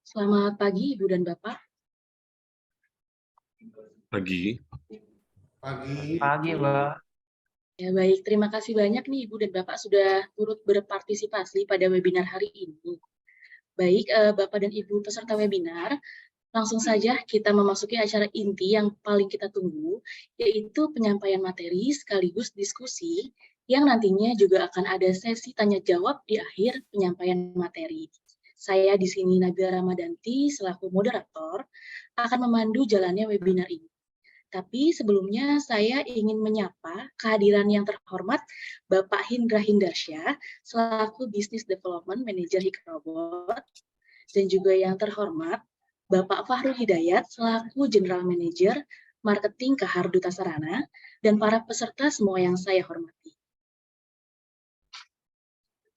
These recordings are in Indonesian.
Selamat pagi, Ibu dan Bapak. Pagi. Pagi, Mbak. Ya, baik. Terima kasih banyak nih, Ibu dan Bapak sudah turut berpartisipasi pada webinar hari ini. Baik, Bapak dan Ibu peserta webinar, langsung saja kita memasuki acara inti yang paling kita tunggu, yaitu penyampaian materi sekaligus diskusi yang nantinya juga akan ada sesi tanya-jawab di akhir penyampaian materi. Saya di sini Nabila Ramadanti selaku moderator akan memandu jalannya webinar ini. Tapi sebelumnya saya ingin menyapa kehadiran yang terhormat Bapak Hindra Hindarsyah selaku Business Development Manager Hikrobot, dan juga yang terhormat Bapak Fahru Hidayat selaku General Manager Marketing Kahar Duta Sarana, dan para peserta semua yang saya hormati.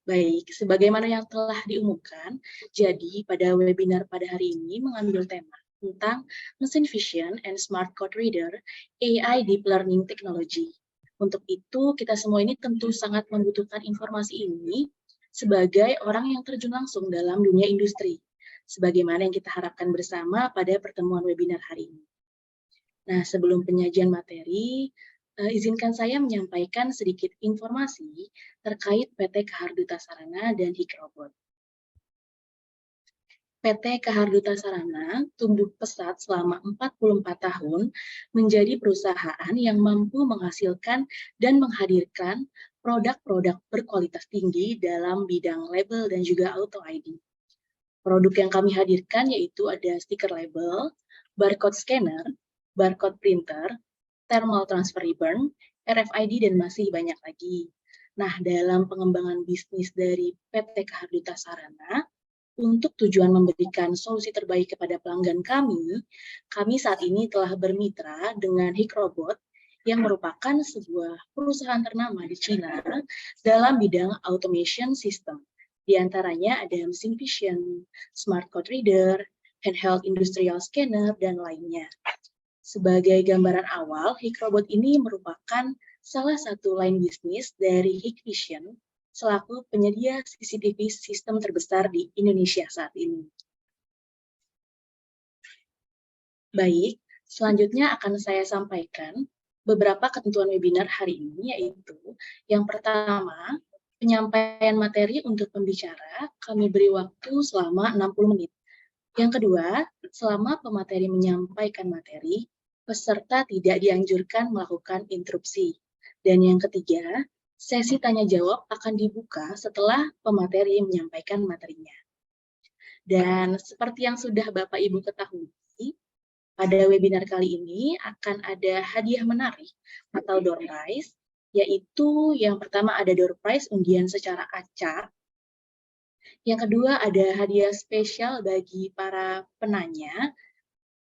Baik, sebagaimana yang telah diumumkan, jadi pada webinar pada hari ini mengambil tema tentang Machine Vision and Smart Code Reader AI Deep Learning Technology. Untuk itu, kita semua ini tentu sangat membutuhkan informasi ini sebagai orang yang terjun langsung dalam dunia industri, sebagaimana yang kita harapkan bersama pada pertemuan webinar hari ini. Nah, sebelum penyajian materi, izinkan saya menyampaikan sedikit informasi terkait PT Kahar Duta Sarana dan Hikrobot. PT Kahar Duta Sarana tumbuh pesat selama 44 tahun menjadi perusahaan yang mampu menghasilkan dan menghadirkan produk-produk berkualitas tinggi dalam bidang label dan juga auto ID. Produk yang kami hadirkan yaitu ada stiker label, barcode scanner, barcode printer, thermal transfer ribbon, RFID, dan masih banyak lagi. Nah, dalam pengembangan bisnis dari PT Kahar Duta Sarana, untuk tujuan memberikan solusi terbaik kepada pelanggan kami saat ini telah bermitra dengan Hikrobot yang merupakan sebuah perusahaan ternama di China dalam bidang automation system. Di antaranya ada Machine Vision, Smart Code Reader, Handheld Industrial Scanner, dan lainnya. Sebagai gambaran awal, Hikrobot ini merupakan salah satu line bisnis dari Hikvision selaku penyedia CCTV sistem terbesar di Indonesia saat ini. Baik, selanjutnya akan saya sampaikan beberapa ketentuan webinar hari ini, yaitu yang pertama, penyampaian materi untuk pembicara kami beri waktu selama 60 menit. Yang kedua, selama pemateri menyampaikan materi, peserta tidak dianjurkan melakukan interupsi. Dan yang ketiga, sesi tanya-jawab akan dibuka setelah pemateri menyampaikan materinya. Dan seperti yang sudah Bapak Ibu ketahui, pada webinar kali ini akan ada hadiah menarik atau door prize, yaitu yang pertama ada door prize undian secara acak, yang kedua ada hadiah spesial bagi para penanya,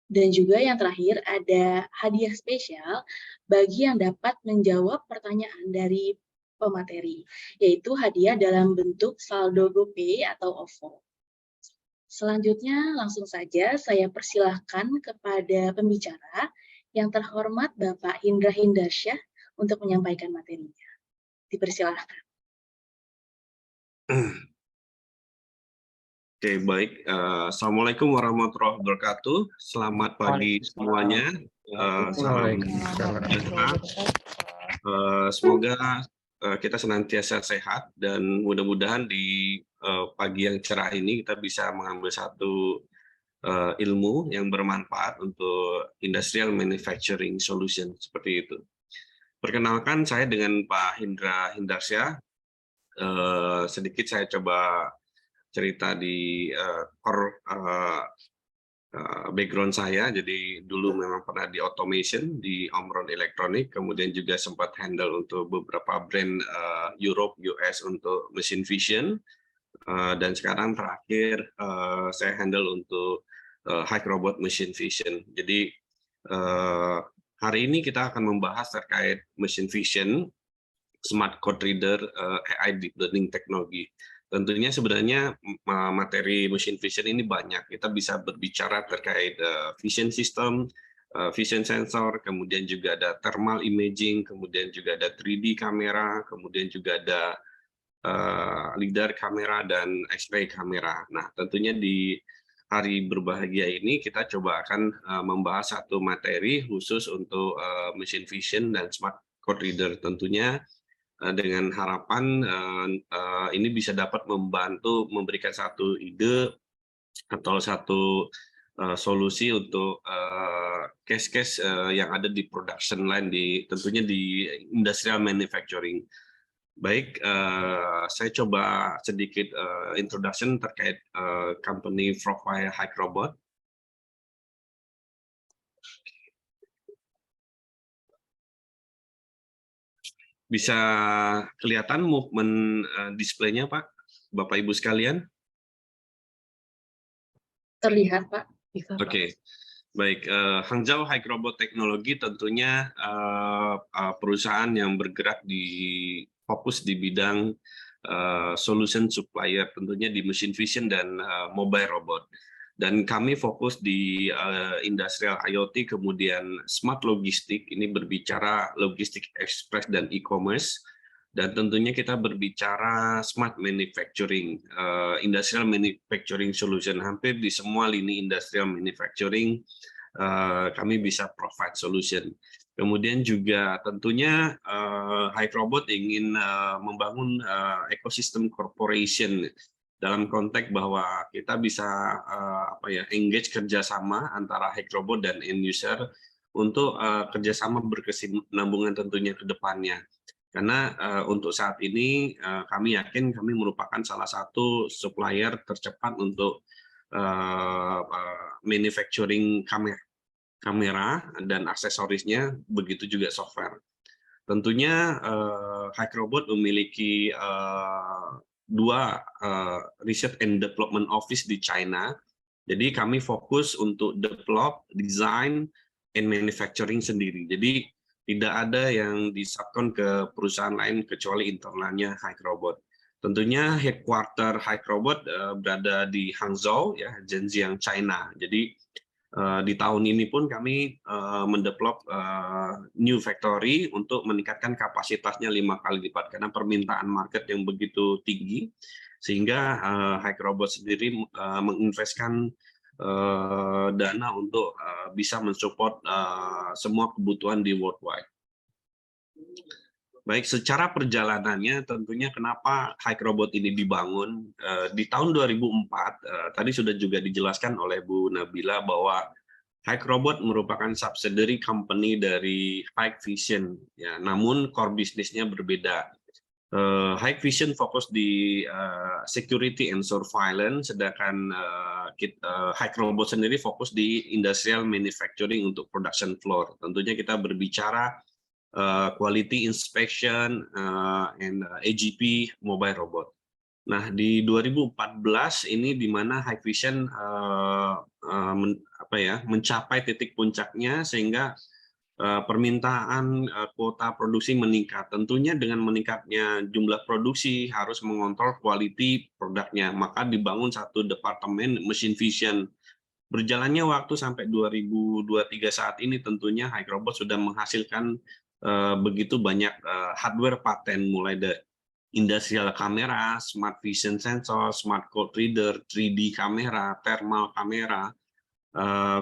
dan juga yang terakhir ada hadiah spesial bagi yang dapat menjawab pertanyaan dari pemateri, yaitu hadiah dalam bentuk saldo GoPay atau OVO. Selanjutnya langsung saja saya persilahkan kepada pembicara yang terhormat Bapak Hindra Hindarsyah untuk menyampaikan materinya. Dipersilahkan. Oke, baik. Assalamualaikum warahmatullahi wabarakatuh. Selamat pagi semuanya. Salam sejahtera. Semoga kita senantiasa sehat dan mudah-mudahan di pagi yang cerah ini kita bisa mengambil satu ilmu yang bermanfaat untuk industrial manufacturing solution seperti itu. Perkenalkan, saya dengan Pak Hindra Hindarsyah. Sedikit saya coba cerita di background saya. Jadi dulu memang pernah di automation di Omron Electronic, kemudian juga sempat handle untuk beberapa brand Europe, US untuk machine vision, dan sekarang terakhir saya handle untuk Hikrobot machine vision. Jadi hari ini kita akan membahas terkait machine vision, smart code reader, AI deep learning technology. Tentunya sebenarnya materi machine vision ini banyak. Kita bisa berbicara terkait vision system, vision sensor, kemudian juga ada thermal imaging, kemudian juga ada 3D kamera, kemudian juga ada LiDAR kamera dan X-ray kamera. Nah, tentunya di hari berbahagia ini kita coba akan membahas satu materi khusus untuk machine vision dan smart code reader. Tentunya dengan harapan ini bisa dapat membantu memberikan satu ide atau satu solusi untuk case-case yang ada di production line, tentunya di industrial manufacturing. Baik, saya coba sedikit introduction terkait company Profile Hike-Robot. Bisa kelihatan movement display-nya, Pak, Bapak Ibu sekalian? Terlihat, Pak. Oke. Baik, Hangzhou Hike-Robot Technology tentunya perusahaan yang bergerak fokus di bidang solution supplier, tentunya di machine vision dan mobile robot. Dan kami fokus di industrial IoT, kemudian smart logistik, ini berbicara logistik express dan e-commerce, dan tentunya kita berbicara smart manufacturing, industrial manufacturing solution. Hampir di semua lini industrial manufacturing kami bisa provide solution. Kemudian juga tentunya Hike-Robot ingin membangun ekosistem corporation dalam konteks bahwa kita bisa engage kerjasama antara Hike-Robot dan end user untuk kerjasama berkesinambungan tentunya ke depannya. Karena untuk saat ini kami yakin kami merupakan salah satu supplier tercepat untuk manufacturing kamera dan aksesorisnya, begitu juga software. Tentunya Hike-Robot memiliki dua research and development office di China. Jadi kami fokus untuk develop, design, and manufacturing sendiri. Jadi tidak ada yang disubkon ke perusahaan lain kecuali internalnya Hike-Robot. Tentunya headquarter Hike-Robot berada di Hangzhou, ya, Zhenjiang, China. Jadi di tahun ini pun kami mendevelop new factory untuk meningkatkan kapasitasnya 5 kali lipat karena permintaan market yang begitu tinggi, sehingga Hike-Robot sendiri menginvestkan dana untuk bisa mensupport semua kebutuhan di worldwide. Baik, secara perjalanannya tentunya kenapa Hike-Robot ini dibangun di tahun 2004, tadi sudah juga dijelaskan oleh Bu Nabila bahwa Hike-Robot merupakan subsidiary company dari Hikvision, ya, namun core bisnisnya berbeda. Hikvision fokus di security and surveillance, sedangkan Hike-Robot sendiri fokus di industrial manufacturing untuk production floor. Tentunya kita berbicara quality inspection and AGP mobile robot. Nah, di 2014 ini di mana Hikvision mencapai titik puncaknya sehingga permintaan kuota produksi meningkat. Tentunya dengan meningkatnya jumlah produksi harus mengontrol quality produknya, maka dibangun satu departemen machine vision. Berjalannya waktu sampai 2023 saat ini tentunya Hike-Robot sudah menghasilkan begitu banyak hardware paten, mulai dari industrial kamera, smart vision sensor, smart code reader, 3D kamera, thermal kamera,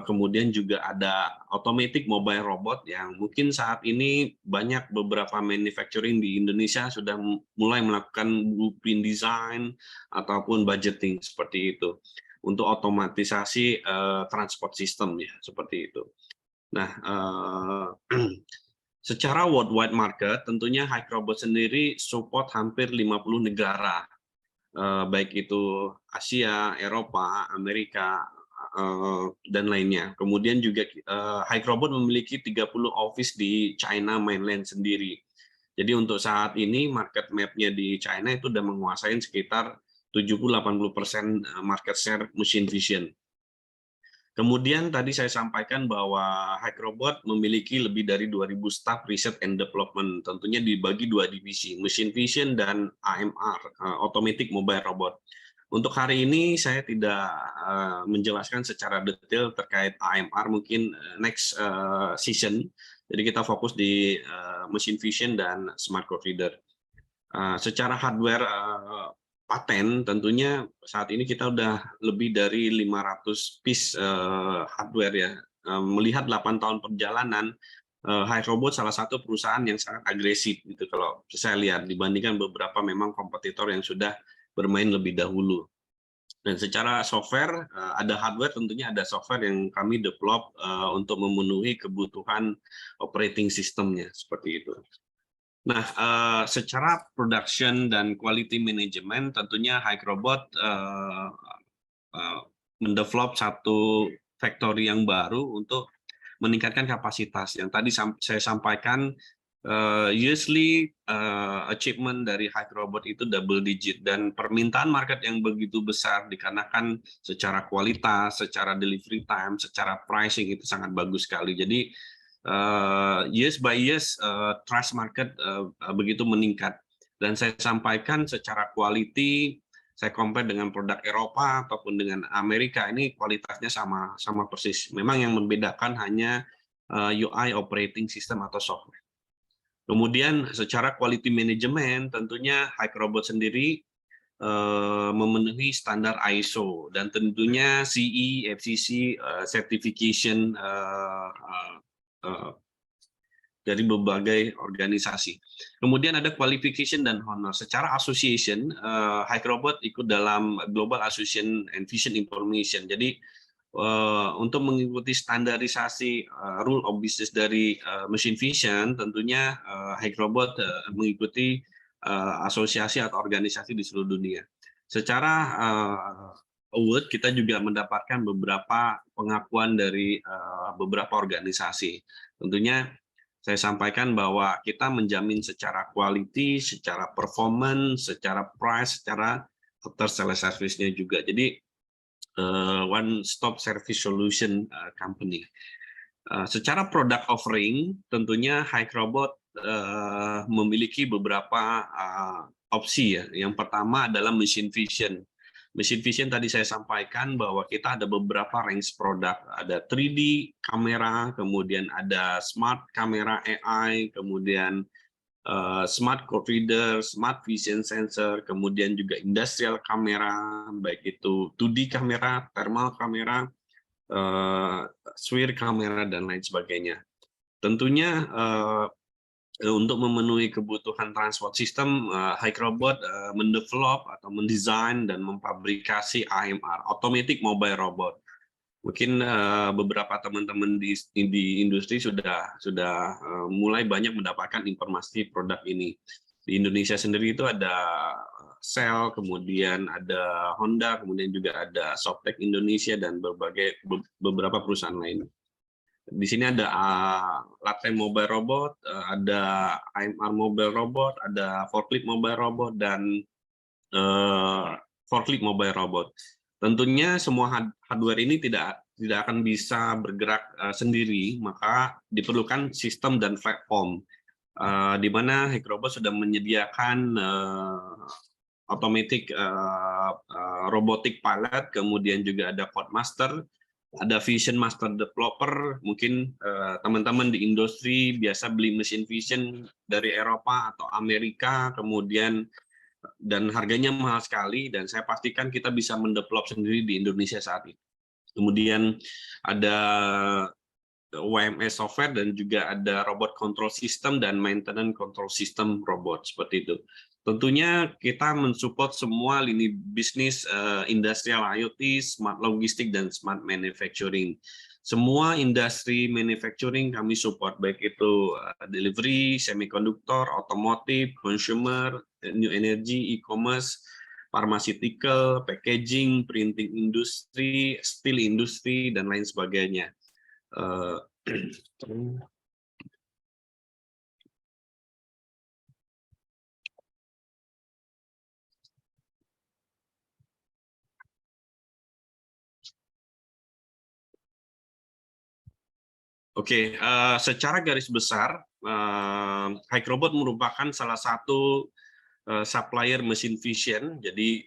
kemudian juga ada automatic mobile robot yang mungkin saat ini banyak beberapa manufacturing di Indonesia sudah mulai melakukan blueprint design ataupun budgeting seperti itu untuk otomatisasi transport system, ya, seperti itu. Nah, secara worldwide market, tentunya Hike-Robot sendiri support hampir 50 negara, baik itu Asia, Eropa, Amerika, dan lainnya. Kemudian juga Hike-Robot memiliki 30 office di China mainland sendiri. Jadi untuk saat ini market map-nya di China itu sudah menguasai sekitar 70-80% market share machine vision. Kemudian tadi saya sampaikan bahwa Hike-Robot memiliki lebih dari 2.000 staff research and development, tentunya dibagi dua divisi, machine vision dan AMR, automatic mobile robot. Untuk hari ini saya tidak menjelaskan secara detail terkait AMR, mungkin next season. Jadi kita fokus di machine vision dan smart code reader. Secara hardware paten, tentunya saat ini kita udah lebih dari 500 piece hardware ya. Melihat 8 tahun perjalanan, iRobot salah satu perusahaan yang sangat agresif gitu kalau saya lihat dibandingkan beberapa memang kompetitor yang sudah bermain lebih dahulu. Dan secara software, ada hardware, tentunya ada software yang kami develop untuk memenuhi kebutuhan operating system-nya, seperti itu. Nah, secara production dan quality management, tentunya iRobot mendevelop satu factory yang baru untuk meningkatkan kapasitas. Yang tadi saya sampaikan, usually achievement dari iRobot itu double digit, dan permintaan market yang begitu besar dikarenakan secara kualitas, secara delivery time, secara pricing itu sangat bagus sekali. Jadi years by years trust market begitu meningkat, dan saya sampaikan secara quality saya compare dengan produk Eropa ataupun dengan Amerika, ini kualitasnya sama persis. Memang yang membedakan hanya UI operating system atau software. Kemudian secara quality management, tentunya iRobot sendiri memenuhi standar ISO dan tentunya CE, FCC certification dari berbagai organisasi. Kemudian ada qualification dan honor. Secara association, iRobot ikut dalam Global Association and Vision Information. Jadi untuk mengikuti standarisasi rule of business dari machine vision, tentunya iRobot mengikuti asosiasi atau organisasi di seluruh dunia. Secara award, kita juga mendapatkan beberapa pengakuan dari beberapa organisasi. Tentunya saya sampaikan bahwa kita menjamin secara quality, secara performance, secara price, secara after sales service-nya juga. Jadi one stop service solution company. Secara product offering, tentunya iRobot memiliki beberapa opsi ya. Yang pertama adalah machine vision. Machine vision tadi saya sampaikan bahwa kita ada beberapa range produk, ada 3D kamera, kemudian ada smart kamera AI, kemudian smart code reader, smart vision sensor, kemudian juga industrial kamera, baik itu 2D kamera, thermal kamera, SWIR kamera, dan lain sebagainya. Tentunya untuk memenuhi kebutuhan transport system, iRobot mendevelop atau mendesain dan memfabrikasi AMR, Automatic Mobile Robot. Mungkin beberapa teman-teman di industri sudah mulai banyak mendapatkan informasi produk ini. Di Indonesia sendiri itu ada Shell, kemudian ada Honda, kemudian juga ada Softtek Indonesia, dan beberapa perusahaan lain. Di sini ada Latte Mobile Robot, ada AMR Mobile Robot, ada Forklift Mobile Robot, dan Forklift Mobile Robot. Tentunya semua hardware ini tidak akan bisa bergerak sendiri, maka diperlukan sistem dan platform, di mana iRobot sudah menyediakan automatic robotic pilot, kemudian juga ada Codemaster, ada Vision Master Developer. Mungkin teman-teman di industri biasa beli mesin vision dari Eropa atau Amerika, kemudian dan harganya mahal sekali, dan saya pastikan kita bisa mendevelop sendiri di Indonesia saat ini. Kemudian ada WMS software, dan juga ada robot control system dan maintenance control system robot, seperti itu. Tentunya kita mensupport semua lini bisnis industrial IoT, smart logistik, dan smart manufacturing. Semua industri manufacturing kami support, baik itu delivery, semikonduktor, otomotif, consumer, new energy, e-commerce, pharmaceutical, packaging, printing industry, steel industry, dan lain sebagainya. Oke, secara garis besar, iRobot merupakan salah satu supplier mesin vision, jadi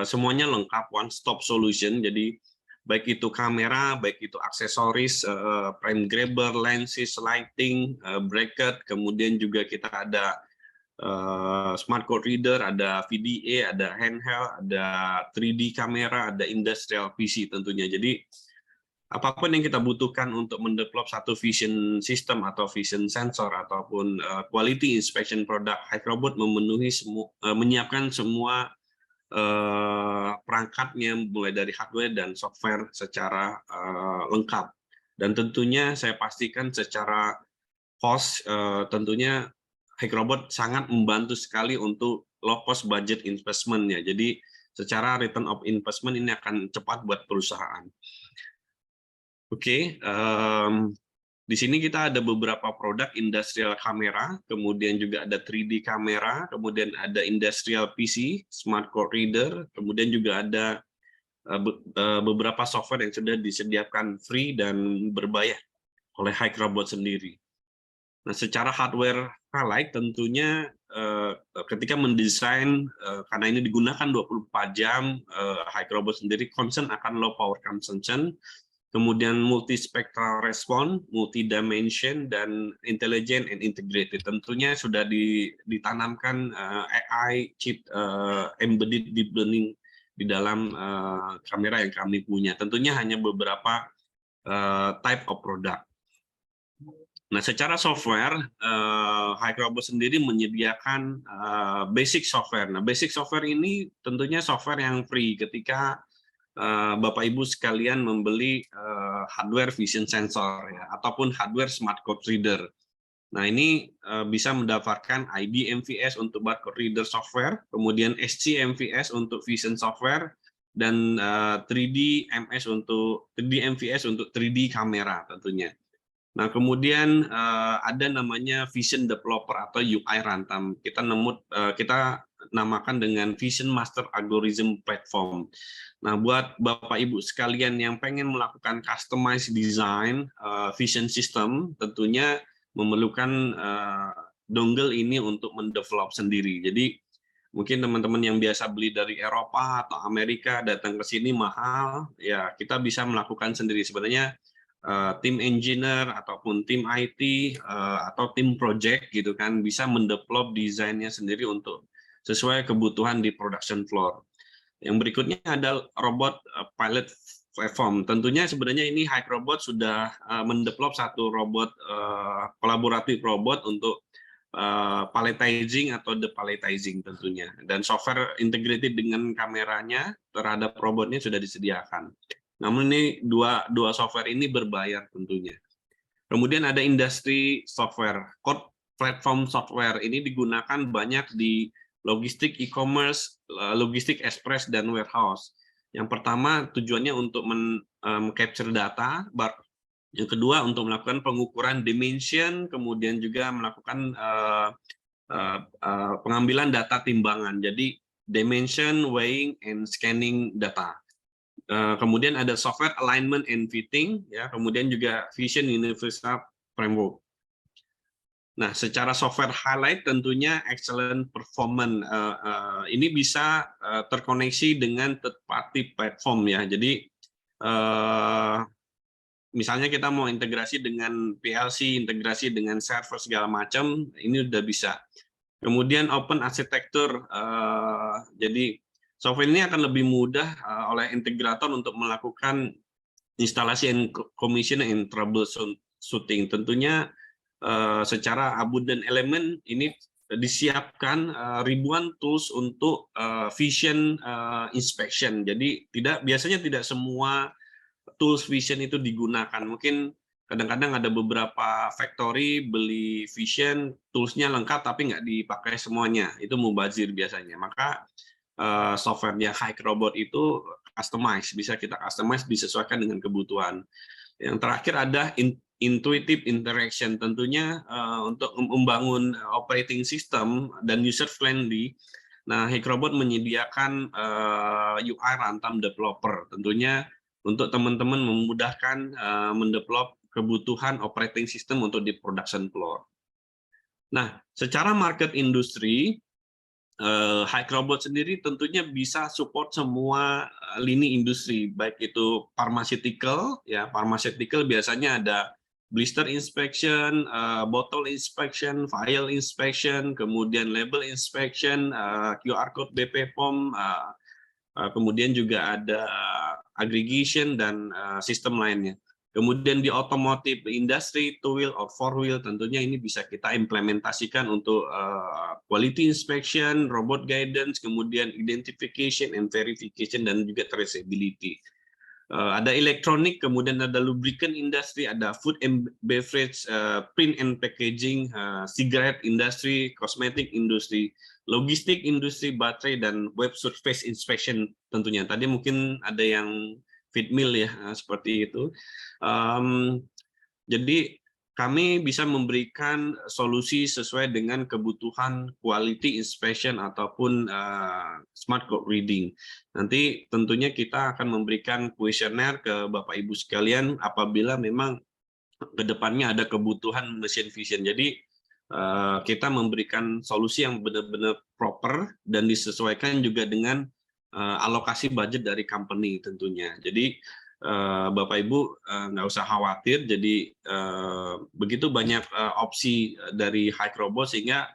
semuanya lengkap, one stop solution. Jadi baik itu kamera, baik itu aksesoris, frame grabber, lenses, lighting, bracket, kemudian juga kita ada smart code reader, ada VDA, ada handheld, ada 3D kamera, ada industrial PC tentunya. Jadi apapun yang kita butuhkan untuk mendevelop satu vision system atau vision sensor ataupun quality inspection product, HiKrobot memenuhi menyiapkan semua perangkatnya mulai dari hardware dan software secara lengkap. Dan tentunya saya pastikan secara cost tentunya HiKrobot sangat membantu sekali untuk low cost budget investment ya. Jadi secara return of investment ini akan cepat buat perusahaan. Oke, di sini kita ada beberapa produk industrial kamera, kemudian juga ada 3D kamera, kemudian ada industrial PC, smart code reader, kemudian juga ada beberapa software yang sudah disediakan free dan berbayar oleh HiKrobot sendiri. Nah, secara hardware highlight tentunya ketika mendesain karena ini digunakan 24 jam, HiKrobot sendiri concern akan low power consumption, kemudian multi-spectral response, multi-dimension, dan intelligent and integrated. Tentunya sudah ditanamkan AI chip embedded deep learning di dalam kamera yang kami punya. Tentunya hanya beberapa type of product. Nah, secara software, HiKrobot sendiri menyediakan basic software. Nah, basic software ini tentunya software yang free ketika Bapak Ibu sekalian membeli hardware vision sensor ya, ataupun hardware smart code reader. Nah, ini bisa mendapatkan ID MVS untuk barcode reader software, kemudian SC MVS untuk vision software, dan 3D MS untuk 3D MVS untuk 3D kamera tentunya. Nah, kemudian ada namanya Vision Developer atau UI Runtime. Kita namakan dengan Vision Master Algorithm Platform. Nah, buat Bapak Ibu sekalian yang pengen melakukan customized design vision system, tentunya memerlukan dongle ini untuk mendevelop sendiri. Jadi mungkin teman-teman yang biasa beli dari Eropa atau Amerika datang ke sini mahal, ya kita bisa melakukan sendiri. Sebenarnya tim engineer ataupun tim IT atau tim project gitu kan bisa mendevelop desainnya sendiri untuk sesuai kebutuhan di production floor. Yang berikutnya ada robot pilot platform. Tentunya sebenarnya ini HiKrobot sudah mendevelop satu robot kolaboratif robot untuk palletizing atau depalletizing tentunya, dan software integrated dengan kameranya terhadap robotnya sudah disediakan. Namun ini dua software ini berbayar tentunya. Kemudian ada industri software, code platform software. Ini digunakan banyak di logistik e-commerce, logistik express, dan warehouse. Yang pertama tujuannya untuk capture data, yang kedua untuk melakukan pengukuran dimension, kemudian juga melakukan pengambilan data timbangan. Jadi dimension, weighing, and scanning data. Kemudian ada software alignment and fitting, ya, kemudian juga Vision Universal Framework. Nah, secara software highlight tentunya excellent performance. Ini bisa terkoneksi dengan third party platform ya. Jadi misalnya kita mau integrasi dengan PLC, integrasi dengan server segala macam, ini udah bisa. Kemudian open architecture, jadi software ini akan lebih mudah oleh integrator untuk melakukan instalasi and commission and troubleshooting. Tentunya secara abundant elemen ini disiapkan ribuan tools untuk vision inspection. Jadi biasanya tidak semua tools vision itu digunakan. Mungkin kadang-kadang ada beberapa factory beli vision toolsnya lengkap tapi nggak dipakai semuanya. Itu mubazir biasanya. Maka softwarenya HiKrobot itu customize, bisa kita customize disesuaikan dengan kebutuhan. Yang terakhir ada intuitive interaction, tentunya untuk membangun operating system dan user friendly. Nah, HiKrobot menyediakan UI Runtime Developer, tentunya untuk teman-teman memudahkan mendevelop kebutuhan operating system untuk di production floor. Nah, secara market industri, HiKrobot sendiri tentunya bisa support semua lini industri, baik itu pharmaceutical, ya pharmaceutical biasanya ada blister inspection, bottle inspection, vial inspection, kemudian label inspection, QR code BPOM, kemudian juga ada aggregation dan sistem lainnya. Kemudian di otomotif industry, two wheel or four wheel, tentunya ini bisa kita implementasikan untuk quality inspection, robot guidance, kemudian identification and verification, dan juga traceability. Ada elektronik, kemudian ada lubricant industry, ada food and beverage, print and packaging, cigarette industry, cosmetic industry, logistik industri, baterai, dan web surface inspection tentunya. Tadi mungkin ada yang feed mill ya, seperti itu. Jadi kami bisa memberikan solusi sesuai dengan kebutuhan quality inspection ataupun smart code reading. Nanti tentunya kita akan memberikan kuesioner ke Bapak Ibu sekalian apabila memang ke depannya ada kebutuhan machine vision. Jadi kita memberikan solusi yang benar-benar proper dan disesuaikan juga dengan alokasi budget dari company tentunya. Jadi Bapak Ibu nggak usah khawatir. Jadi begitu banyak opsi dari HiKrobot sehingga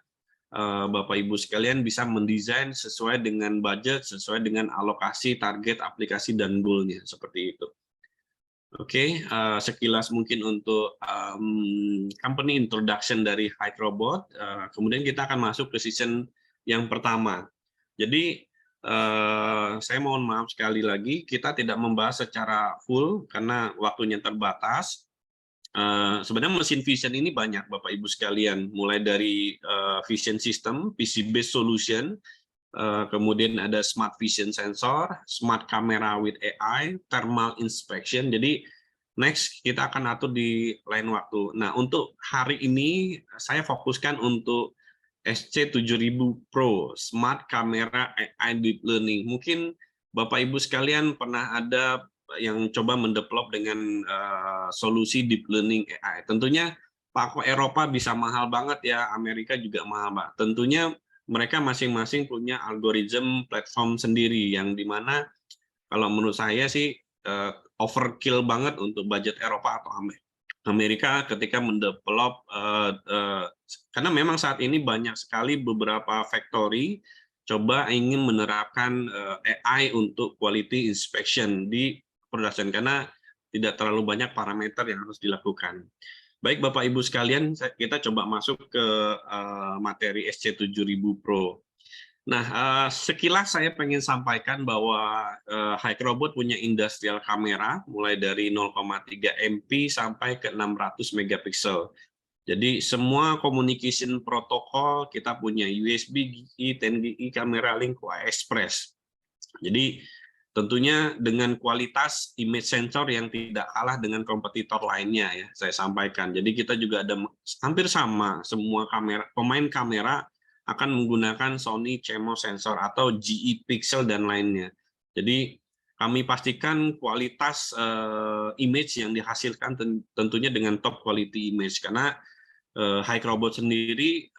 Bapak Ibu sekalian bisa mendesain sesuai dengan budget, sesuai dengan alokasi, target, aplikasi, dan goal-nya seperti itu. Oke, sekilas mungkin untuk company introduction dari HiKrobot. Kemudian kita akan masuk ke season yang pertama. Jadi saya mohon maaf sekali lagi, kita tidak membahas secara full karena waktunya terbatas. Sebenarnya mesin vision ini banyak, Bapak Ibu sekalian, mulai dari vision system, PC based solution, kemudian ada smart vision sensor, smart camera with AI, thermal inspection. Jadi next kita akan atur di lain waktu. Nah, untuk hari ini saya fokuskan untuk SC7000 Pro, Smart Camera AI Deep Learning. Mungkin Bapak Ibu sekalian pernah ada yang coba mendevelop dengan solusi Deep Learning AI. Tentunya Pak Eropa bisa mahal banget ya, Amerika juga mahal banget. Tentunya mereka masing-masing punya algoritma platform sendiri yang dimana kalau menurut saya sih overkill banget untuk budget Eropa atau Amerika ketika mendevelop karena memang saat ini banyak sekali beberapa factory coba ingin menerapkan AI untuk quality inspection di production karena tidak terlalu banyak parameter yang harus dilakukan. Baik Bapak Ibu sekalian, kita coba masuk ke materi SC7000 Pro. Nah, sekilas saya pengen sampaikan bahwa HiKrobot punya industrial kamera mulai dari 0,3 MP sampai ke 600 megapiksel. Jadi semua communication protokol kita punya USB, GI, 10GI, kamera link, QI Express. Jadi tentunya dengan kualitas image sensor yang tidak kalah dengan kompetitor lainnya ya, saya sampaikan. Jadi kita juga ada hampir sama semua kamera, pemain kamera akan menggunakan Sony CMOS sensor atau GE Pixel dan lainnya. Jadi kami pastikan kualitas image yang dihasilkan tentunya dengan top quality image karena HiKrobot sendiri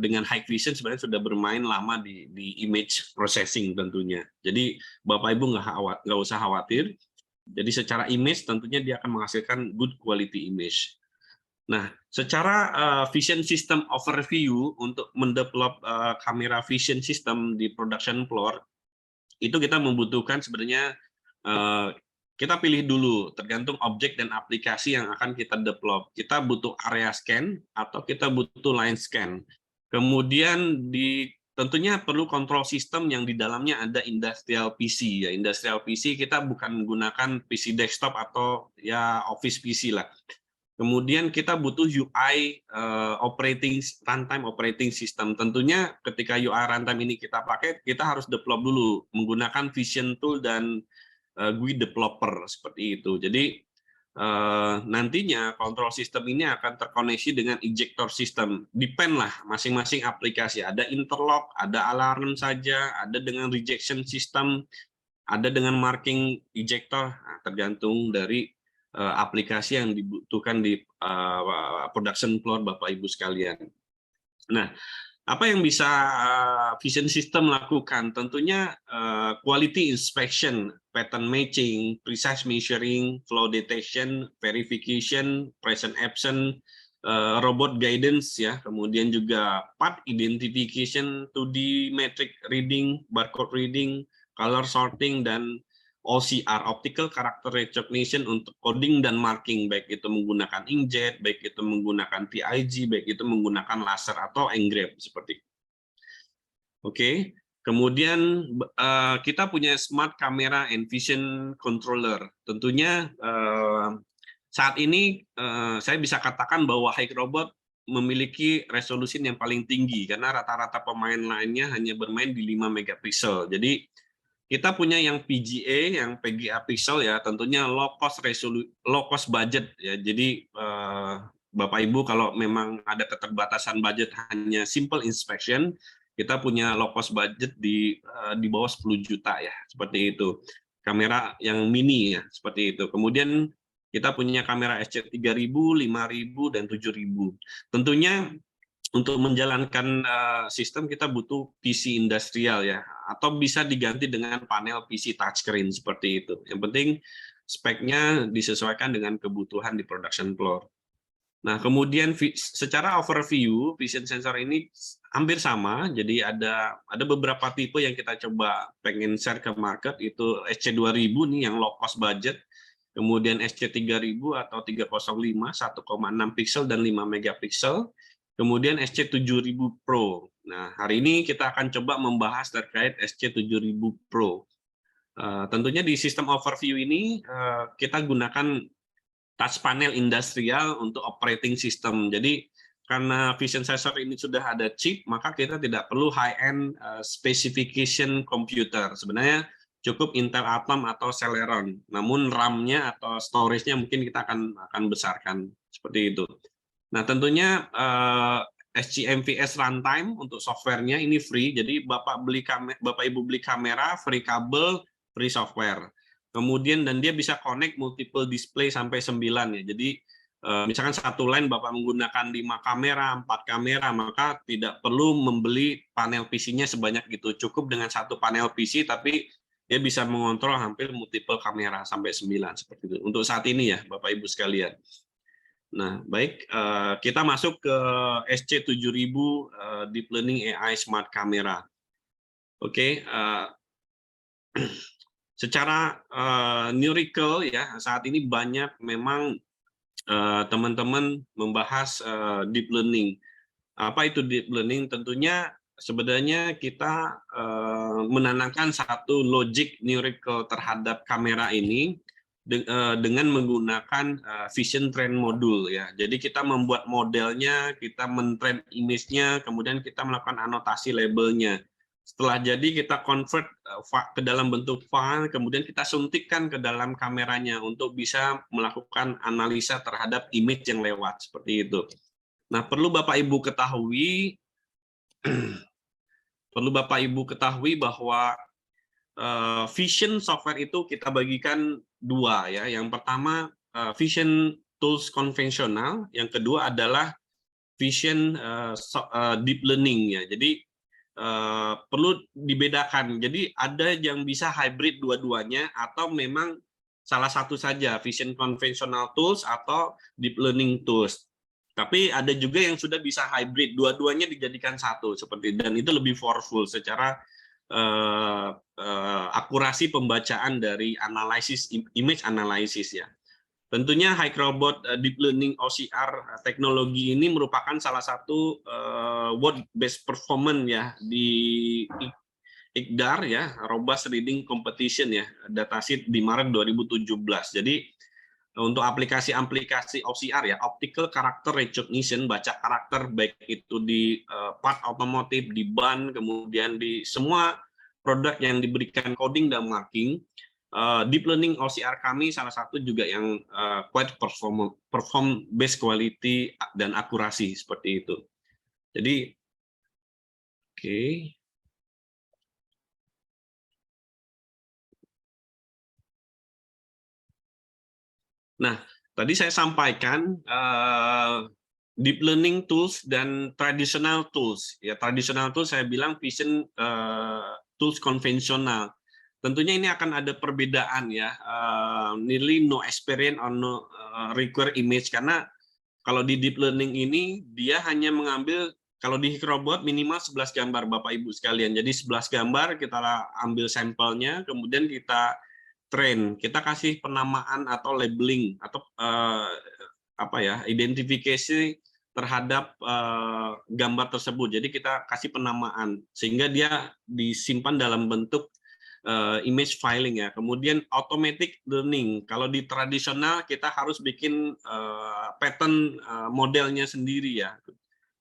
dengan Hikvision sebenarnya sudah bermain lama di image processing tentunya. Jadi Bapak Ibu nggak usah khawatir. Jadi secara image tentunya dia akan menghasilkan good quality image. Nah, secara vision system overview untuk mendevelop kamera vision system di production floor, itu kita membutuhkan sebenarnya kita pilih dulu tergantung objek dan aplikasi yang akan kita develop. Kita butuh area scan atau kita butuh line scan. Kemudian tentunya perlu control system yang di dalamnya ada industrial PC. Ya, industrial PC kita bukan menggunakan PC desktop atau ya office PC lah. Kemudian kita butuh UI runtime operating system. Tentunya ketika UI runtime ini kita pakai, kita harus develop dulu menggunakan Vision Tool dan GUI developer seperti itu. Jadi nantinya control system ini akan terkoneksi dengan ejector system. Depend lah masing-masing aplikasi. Ada interlock, ada alarm saja, ada dengan rejection system, ada dengan marking ejector. Nah, tergantung dari aplikasi yang dibutuhkan di production floor Bapak Ibu sekalian. Nah, apa yang bisa vision system lakukan? Tentunya quality inspection pattern matching, precise measuring, flow detection, verification, present absent, robot guidance ya, kemudian juga part identification, 2D metric reading, barcode reading, color sorting, dan OCR, optical character recognition untuk coding dan marking, baik itu menggunakan inkjet, baik itu menggunakan TIG, baik itu menggunakan laser atau engrave seperti itu. Oke. Kemudian kita punya smart camera and vision controller. Tentunya saat ini saya bisa katakan bahwa HiKrobot memiliki resolusi yang paling tinggi karena rata-rata pemain lainnya hanya bermain di 5 megapiksel. Jadi kita punya yang PGA, yang PGA pixel ya, tentunya low cost budget ya. Jadi Bapak Ibu kalau memang ada keterbatasan budget hanya simple inspection, kita punya low cost budget di bawah 10 juta ya, seperti itu. Kamera yang mini ya, seperti itu. Kemudian kita punya kamera SC3000, 5000 dan 7000. Tentunya untuk menjalankan sistem kita butuh PC industrial ya, atau bisa diganti dengan panel PC touchscreen seperti itu. Yang penting speknya disesuaikan dengan kebutuhan di production floor. Nah, kemudian secara overview, vision sensor ini hampir sama. Jadi ada beberapa tipe yang kita coba pengen share ke market, itu SC2000 nih yang low cost budget. Kemudian SC3000 atau 305, 1,6 pixel dan 5 megapiksel. Kemudian SC7000 Pro. Nah, hari ini kita akan coba membahas terkait SC7000 Pro. Tentunya di sistem overview ini kita gunakan touch panel industrial untuk operating system. Jadi karena vision sensor ini sudah ada chip, maka kita tidak perlu high-end specification computer. Sebenarnya cukup Intel Atom atau Celeron. Namun RAM-nya atau storage-nya mungkin kita akan besarkan seperti itu. Nah, tentunya SGMVS runtime untuk software-nya ini free. Jadi Bapak Ibu beli kamera, free kabel, free software. Kemudian dan dia bisa connect multiple display sampai 9 ya. Jadi misalkan satu line Bapak menggunakan 5 kamera, 4 kamera, maka tidak perlu membeli panel PC-nya sebanyak itu. Cukup dengan satu panel PC tapi dia bisa mengontrol hampir multiple kamera sampai 9 seperti itu. Untuk saat ini ya, Bapak Ibu sekalian. Nah, baik, kita masuk ke SC7000 Deep Learning AI Smart Camera. Oke, secara numerical ya, saat ini banyak memang teman-teman membahas deep learning. Apa itu deep learning? Tentunya sebenarnya kita menanamkan satu logic numerical terhadap kamera ini dengan menggunakan vision train module ya. Jadi kita membuat modelnya, kita men-train image-nya, kemudian kita melakukan anotasi labelnya. Setelah jadi kita convert ke dalam bentuk file, kemudian kita suntikkan ke dalam kameranya untuk bisa melakukan analisa terhadap image yang lewat seperti itu. Nah, perlu Bapak Ibu ketahui bahwa vision software itu kita bagikan dua ya. Yang pertama vision tools konvensional, yang kedua adalah vision deep learning ya. Jadi perlu dibedakan. Jadi ada yang bisa hybrid dua-duanya atau memang salah satu saja, vision conventional tools atau deep learning tools. Tapi ada juga yang sudah bisa hybrid, dua-duanya dijadikan satu seperti, dan itu lebih powerful secara akurasi pembacaan dari analisis image analysis ya. Tentunya HiKrobot Deep Learning OCR teknologi ini merupakan salah satu world best performance ya di ICDAR ya, Robust Reading Competition ya, datasheet di Maret 2017. Jadi untuk aplikasi-aplikasi OCR ya, Optical Character Recognition, baca karakter baik itu di part otomotif, di ban, kemudian di semua produk yang diberikan coding dan marking. Deep learning OCR kami salah satu juga yang quite perform best quality dan akurasi seperti itu. Jadi oke. Nah, tadi saya sampaikan deep learning tools dan traditional tools. Ya, traditional tools saya bilang vision tools konvensional. tentunya ini akan ada perbedaan ya, nearly no experience or no require image, karena kalau di deep learning ini dia hanya mengambil, kalau di Hicrobot minimal 11 gambar Bapak Ibu sekalian. Jadi 11 gambar kita ambil sampelnya, kemudian kita train, kita kasih penamaan atau labeling atau identifikasi terhadap gambar tersebut. Jadi kita kasih penamaan sehingga dia disimpan dalam bentuk image filing ya. Kemudian automatic learning. Kalau di tradisional kita harus bikin pattern modelnya sendiri ya.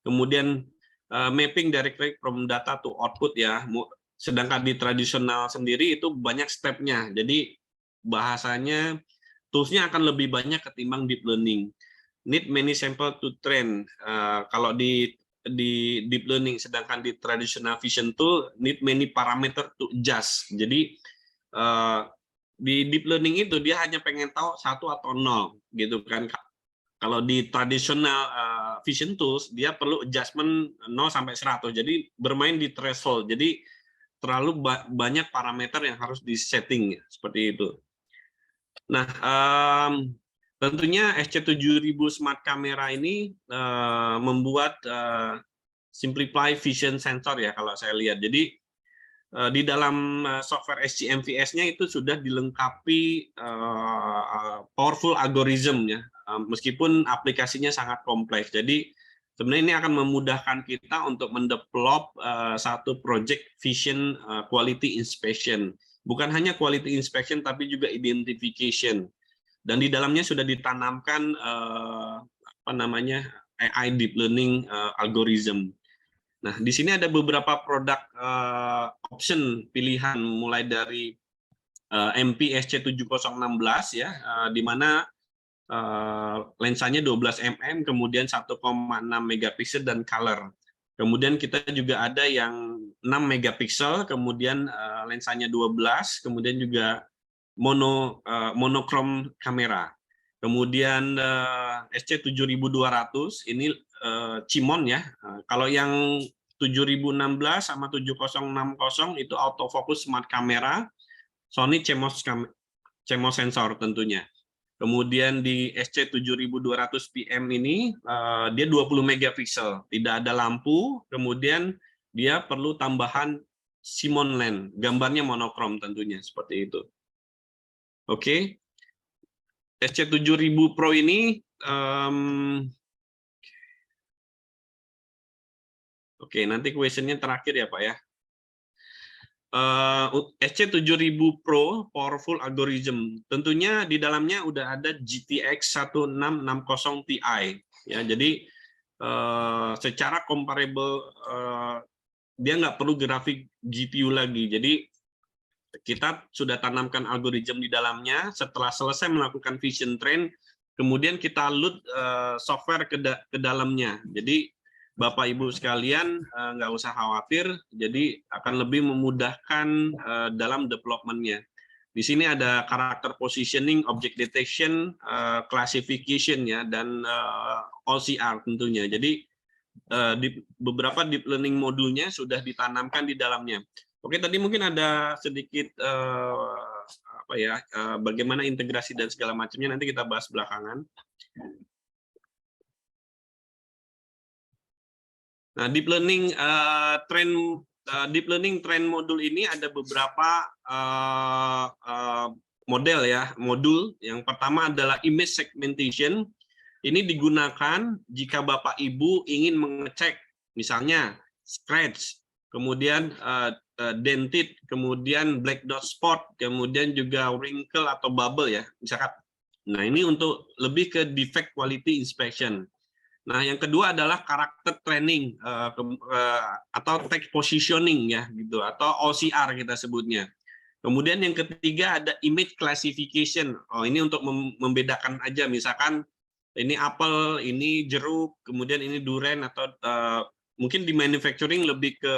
Kemudian mapping directly from data to output ya. Sedangkan di tradisional sendiri itu banyak stepnya. Jadi bahasanya toolsnya akan lebih banyak ketimbang deep learning. Need many sample to train. Kalau di deep learning, sedangkan di traditional vision tool need many parameter to adjust. Jadi di deep learning itu dia hanya pengen tahu 1 atau 0 gitu kan. Kalau di traditional vision tools dia perlu adjustment 0 sampai 100. Jadi bermain di threshold. Jadi terlalu banyak parameter yang harus di-setting seperti itu. Nah, tentunya SC7000 Smart Camera ini membuat simplify vision sensor ya kalau saya lihat. Jadi di dalam software SCMVS-nya itu sudah dilengkapi powerful algorithm ya, meskipun aplikasinya sangat kompleks. Jadi sebenarnya ini akan memudahkan kita untuk mendevelop satu project vision quality inspection. Bukan hanya quality inspection tapi juga identification. Dan di dalamnya sudah ditanamkan AI deep learning algorithm. Nah, di sini ada beberapa produk option pilihan mulai dari MP SC7016 ya, di mana lensanya 12 mm, kemudian 1,6 megapiksel dan color. Kemudian kita juga ada yang 6 megapiksel, kemudian lensanya 12, kemudian juga monokrom kamera. Kemudian SC7200 ini Cimon ya. Kalau yang 7016 sama 7060 itu autofocus smart kamera, Sony CMOS sensor tentunya. Kemudian di SC7200 PM ini dia 20 megapiksel, tidak ada lampu, kemudian dia perlu tambahan Simon lens, gambarnya monokrom tentunya seperti itu. Oke. SC7000 Pro ini oke, nanti questionnya terakhir ya Pak ya. SC7000 Pro Powerful Algorithm, tentunya di dalamnya udah ada GTX 1660 Ti ya. Jadi secara comparable dia nggak perlu grafik GPU lagi. Jadi kita sudah tanamkan algoritma di dalamnya. Setelah selesai melakukan vision train, kemudian kita load software ke dalamnya. Jadi Bapak Ibu sekalian nggak usah khawatir, jadi akan lebih memudahkan dalam development-nya. Di sini ada karakter positioning, object detection, classification ya, dan OCR tentunya. Jadi di beberapa deep learning modulnya sudah ditanamkan di dalamnya. Oke, tadi mungkin ada sedikit bagaimana integrasi dan segala macamnya, nanti kita bahas belakangan. Nah, deep learning train modul ini ada beberapa model ya, modul. Yang pertama adalah image segmentation. Ini digunakan jika Bapak Ibu ingin mengecek misalnya scratch, kemudian dented, kemudian black dot spot, kemudian juga wrinkle atau bubble ya, misalkan. Nah, ini untuk lebih ke defect quality inspection. Nah, yang kedua adalah karakter training atau text positioning ya gitu, atau OCR kita sebutnya. Kemudian yang ketiga ada image classification. Oh, ini untuk membedakan aja, misalkan ini apel, ini jeruk, kemudian ini durian, atau mungkin di manufacturing lebih ke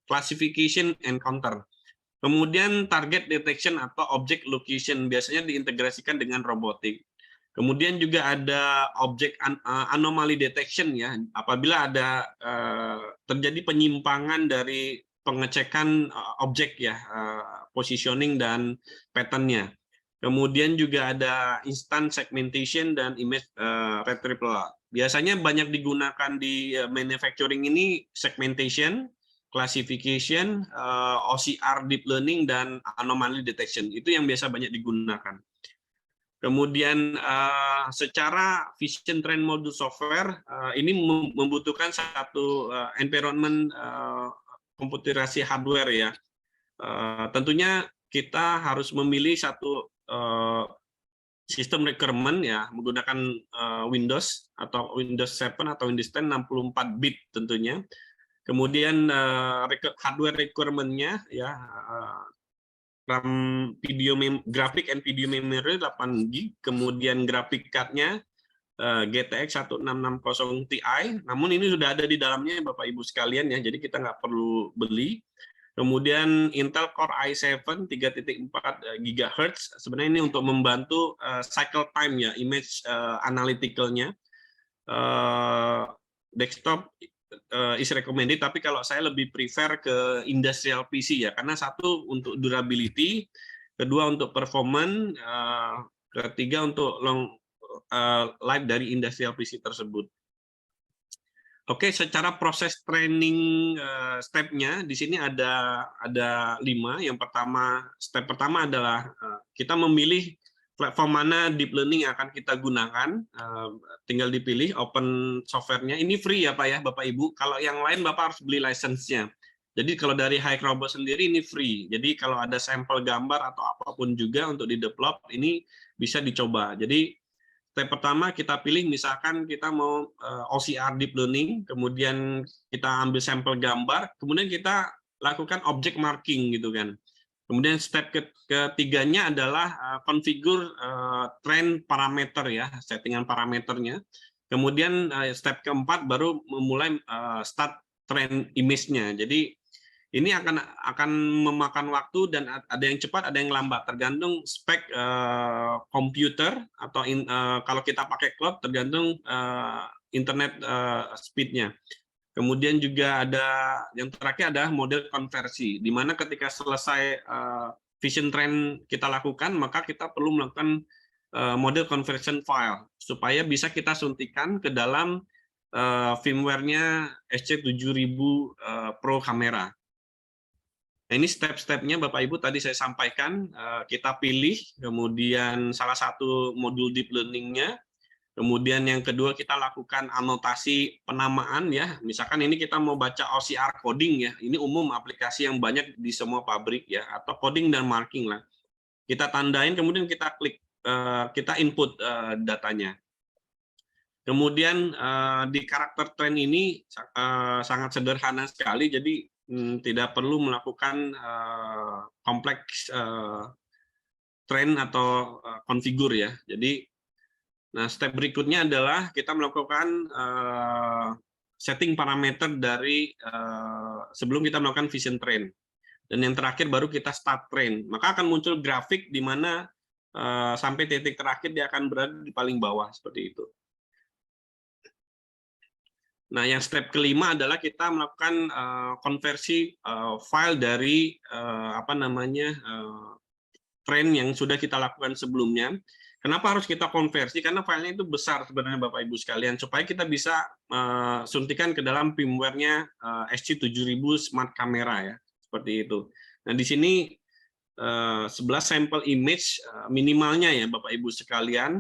classification and counter. Kemudian target detection atau object location, biasanya diintegrasikan dengan robotik. Kemudian juga ada object anomaly detection ya, apabila ada terjadi penyimpangan dari pengecekan objek ya, positioning dan pattern-nya. Kemudian juga ada instant segmentation dan image retrieval. Biasanya banyak digunakan di manufacturing ini segmentation, classification, OCR deep learning dan anomaly detection. Itu yang biasa banyak digunakan. Kemudian secara vision train module software ini membutuhkan satu environment komputerasi hardware ya. Tentunya kita harus memilih satu sistem requirement ya menggunakan Windows atau Windows 7 atau Windows 10 64 bit tentunya. Kemudian hardware requirement-nya ya RAM graphic and video memory 8 GB, kemudian graphic card-nya GTX 1660 Ti. Namun ini sudah ada di dalamnya Bapak Ibu sekalian ya, jadi kita nggak perlu beli. Kemudian Intel Core i7 3.4 GHz, sebenarnya ini untuk membantu cycle time ya, image analytical-nya. Desktop is recommended, tapi kalau saya lebih prefer ke industrial PC ya, karena satu untuk durability, kedua untuk performance, ketiga untuk long life dari industrial PC tersebut. Oke, secara proses training step-nya di sini ada 5. Yang pertama, step pertama adalah kita memilih platform mana deep learning yang akan kita gunakan. Tinggal dipilih open software-nya. Ini free ya Pak ya, Bapak Ibu. Kalau yang lain Bapak harus beli license-nya. Jadi kalau dari HiCrobot sendiri ini free. Jadi kalau ada sampel gambar atau apapun juga untuk di-develop, ini bisa dicoba. Jadi step pertama kita pilih, misalkan kita mau OCR deep learning, kemudian kita ambil sampel gambar, kemudian kita lakukan object marking gitu kan. Kemudian step ketiganya adalah configure train parameter ya, settingan parameternya. Kemudian step keempat baru memulai start train image-nya. Jadi ini akan memakan waktu dan ada yang cepat, ada yang lambat, tergantung spek komputer atau kalau kita pakai cloud tergantung internet speed-nya. Kemudian juga ada yang terakhir adalah model konversi, di mana ketika selesai vision train kita lakukan, maka kita perlu melakukan model conversion file supaya bisa kita suntikan ke dalam firmware-nya SC7000 Pro kamera. Nah, ini step-stepnya Bapak Ibu tadi saya sampaikan, kita pilih, kemudian salah satu modul deep learning-nya, kemudian yang kedua kita lakukan anotasi penamaan ya, misalkan ini kita mau baca OCR coding ya, ini umum aplikasi yang banyak di semua pabrik ya, atau coding dan marking lah. Kita tandain, kemudian kita klik, kita input datanya. Kemudian di karakter train ini sangat sederhana sekali, jadi tidak perlu melakukan kompleks train atau konfigur ya. Jadi, nah step berikutnya adalah kita melakukan setting parameter dari sebelum kita melakukan vision train. Dan yang terakhir baru kita start train. Maka akan muncul grafik di mana sampai titik terakhir dia akan berada di paling bawah seperti itu. Nah, yang step kelima adalah kita melakukan konversi file dari train yang sudah kita lakukan sebelumnya. Kenapa harus kita konversi? Karena filenya itu besar sebenarnya Bapak Ibu sekalian, supaya kita bisa suntikan ke dalam firmware-nya SC7000 Smart Camera ya, seperti itu. Nah, di sini 11 sampel image minimalnya ya Bapak Ibu sekalian,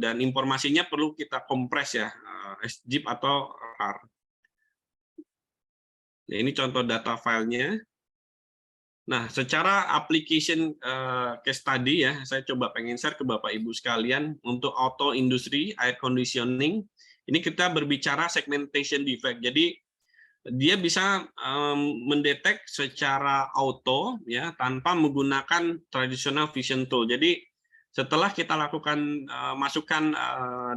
dan informasinya perlu kita kompres ya, SZIP atau RAR. Nah, ini contoh data filenya. Nah, secara application case study ya, saya coba pengen share ke Bapak Ibu sekalian untuk auto industry air conditioning. Ini kita berbicara segmentation defect. Jadi dia bisa mendetek secara auto ya tanpa menggunakan traditional vision tool. Jadi setelah kita lakukan masukkan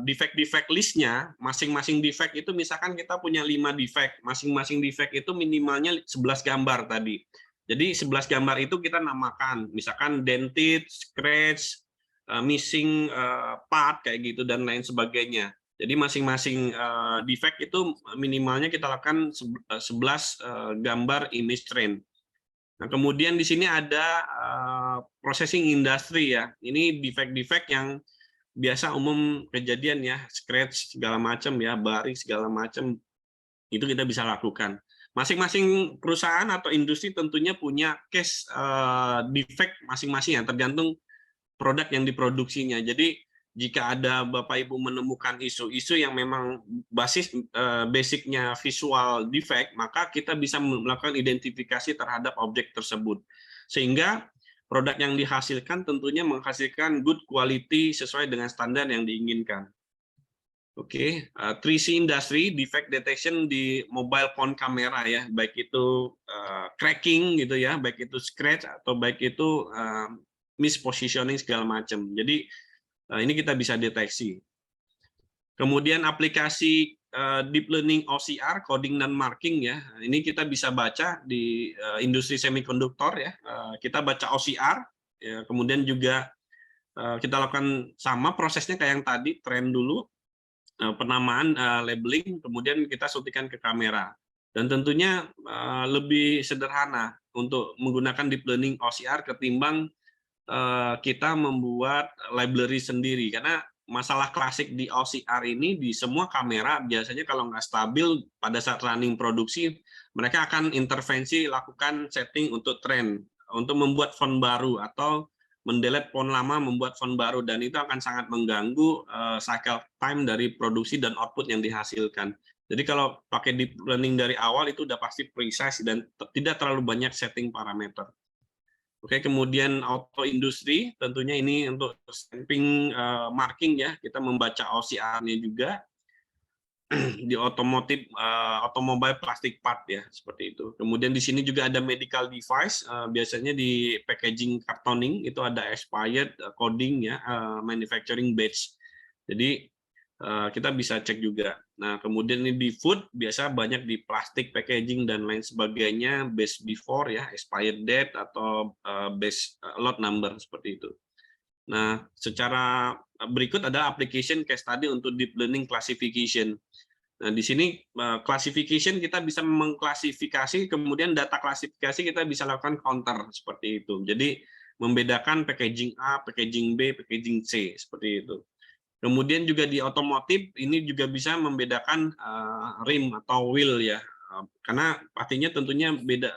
defect-defect listnya, masing-masing defect itu misalkan kita punya 5 defect, masing-masing defect itu minimalnya 11 gambar tadi. Jadi 11 gambar itu kita namakan, misalkan dented, scratch, missing part kayak gitu dan lain sebagainya. Jadi masing-masing defect itu minimalnya kita lakukan 11 gambar image train. Nah, kemudian di sini ada processing industry ya. Ini defect-defect yang biasa umum kejadian ya, scratch segala macam ya, barik segala macam, itu kita bisa lakukan. Masing-masing perusahaan atau industri tentunya punya case defect masing-masing ya, tergantung produk yang diproduksinya. Jadi jika ada Bapak Ibu menemukan isu-isu yang memang basicnya visual defect, maka kita bisa melakukan identifikasi terhadap objek tersebut. Sehingga produk yang dihasilkan tentunya menghasilkan good quality sesuai dengan standar yang diinginkan. Oke, 3C industry, defect detection di mobile phone kamera ya, baik itu cracking gitu ya, baik itu scratch atau baik itu mispositioning segala macam. Jadi ini kita bisa deteksi. Kemudian aplikasi deep learning OCR, coding dan marking ya. Ini kita bisa baca di industri semikonduktor ya. Kita baca OCR, ya, kemudian juga kita lakukan sama prosesnya kayak yang tadi, trend dulu, penamaan, labeling, kemudian kita suntikan ke kamera. Dan tentunya lebih sederhana untuk menggunakan deep learning OCR ketimbang kita membuat library sendiri, karena masalah klasik di OCR ini di semua kamera biasanya kalau nggak stabil pada saat running produksi, mereka akan intervensi lakukan setting untuk trend, untuk membuat font baru atau mendelete font lama membuat font baru, dan itu akan sangat mengganggu cycle time dari produksi dan output yang dihasilkan. Jadi kalau pakai deep learning dari awal itu udah pasti precise dan tidak terlalu banyak setting parameter. Oke, kemudian auto industri, tentunya ini untuk stamping marking ya, kita membaca OCR-nya juga di otomotif, automobile plastic part ya, seperti itu. Kemudian di sini juga ada medical device, biasanya di packaging cartooning itu ada expired coding ya, manufacturing batch. Jadi kita bisa cek juga. Nah, kemudian ini di food biasa banyak di plastik packaging dan lain sebagainya, base before ya, expired date atau base lot number seperti itu. Nah, secara berikut ada application case study untuk deep learning classification. Nah, di sini classification kita bisa mengklasifikasi, kemudian data klasifikasi kita bisa lakukan counter seperti itu. Jadi membedakan packaging A, packaging B, packaging C seperti itu. Kemudian juga di otomotif ini juga bisa membedakan rim atau wheel ya, karena pastinya tentunya beda.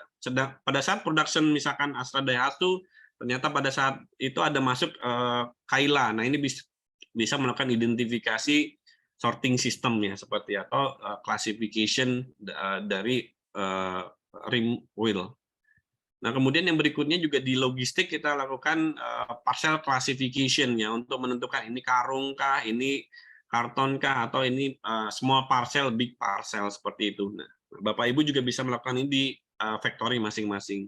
Pada saat production misalkan Astra Daihatsu, ternyata pada saat itu ada masuk Kaila. Nah ini bisa melakukan identifikasi sorting system ya seperti atau classification dari rim wheel. Nah, kemudian yang berikutnya juga di logistik kita lakukan parcel classification ya untuk menentukan ini karung kah, ini karton kah, atau ini semua parcel, big parcel seperti itu. Nah, Bapak Ibu juga bisa melakukan ini di factory masing-masing.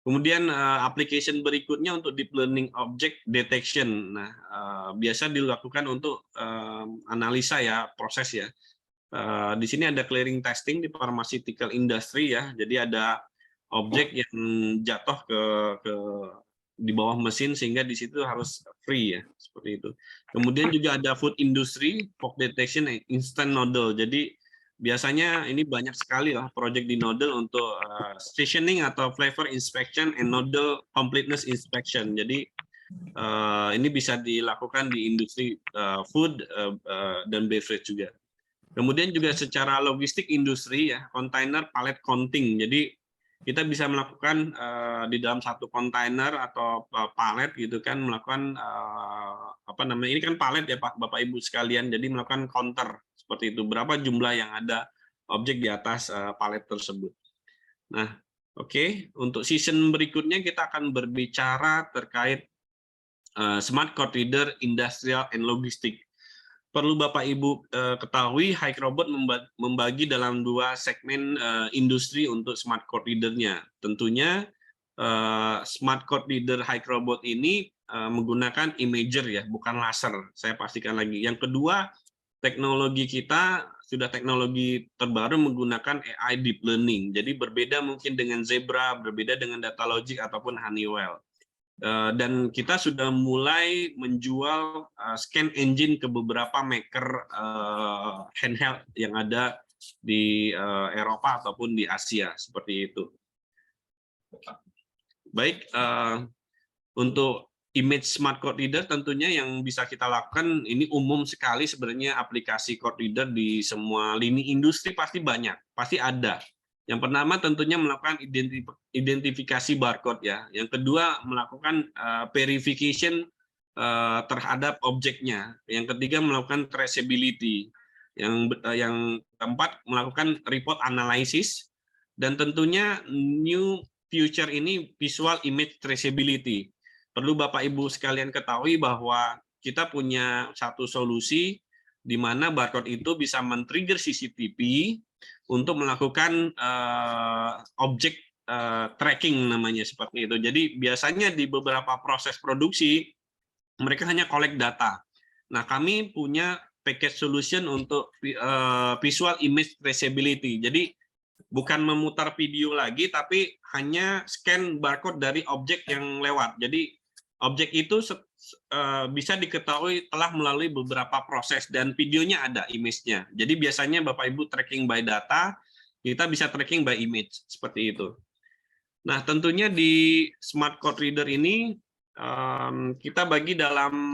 Kemudian application berikutnya untuk deep learning object detection. Nah, biasa dilakukan untuk analisa ya, proses ya. Di sini ada clearing testing di pharmaceutical industry ya. Jadi ada objek yang jatuh ke di bawah mesin sehingga di situ harus free ya, seperti itu. Kemudian juga ada food industry, fog detection, instant noodle. Jadi biasanya ini banyak sekali lah project di noodle untuk stationing atau flavor inspection and noodle completeness inspection. Jadi ini bisa dilakukan di industri food dan beverage juga. Kemudian juga secara logistik industri ya, container pallet counting. Jadi kita bisa melakukan di dalam satu kontainer atau palet gitu kan, melakukan apa namanya, ini kan palet ya Pak Bapak Ibu sekalian, jadi melakukan counter seperti itu, berapa jumlah yang ada objek di atas palet tersebut. Nah, oke, untuk season berikutnya kita akan berbicara terkait smart code reader, industrial and logistik. Perlu Bapak Ibu ketahui, HiQ-Robot membagi dalam dua segmen industri untuk smart code reader-nya. Tentunya smart code reader HiQ-Robot ini menggunakan imager ya, bukan laser. Saya pastikan lagi. Yang kedua, teknologi kita sudah teknologi terbaru menggunakan AI deep learning. Jadi berbeda mungkin dengan Zebra, berbeda dengan Datalogic ataupun Honeywell. Dan kita sudah mulai menjual scan engine ke beberapa maker handheld yang ada di Eropa ataupun di Asia, seperti itu. Baik, untuk image smart card reader tentunya yang bisa kita lakukan ini umum sekali sebenarnya, aplikasi card reader di semua lini industri pasti banyak, pasti ada. Yang pertama tentunya melakukan identifikasi barcode ya. Yang kedua melakukan verification terhadap objeknya. Yang ketiga melakukan traceability. Yang keempat melakukan report analysis, dan tentunya new future ini visual image traceability. Perlu Bapak Ibu sekalian ketahui bahwa kita punya satu solusi di mana barcode itu bisa men-trigger CCTV untuk melakukan objek tracking namanya, seperti itu. Jadi biasanya di beberapa proses produksi mereka hanya collect data. Nah, kami punya package solution untuk visual image traceability. Jadi bukan memutar video lagi, tapi hanya scan barcode dari objek yang lewat. Jadi objek itu bisa diketahui telah melalui beberapa proses dan videonya ada, image-nya. Jadi biasanya Bapak Ibu tracking by data, kita bisa tracking by image, seperti itu. Nah, tentunya di smart card reader ini kita bagi dalam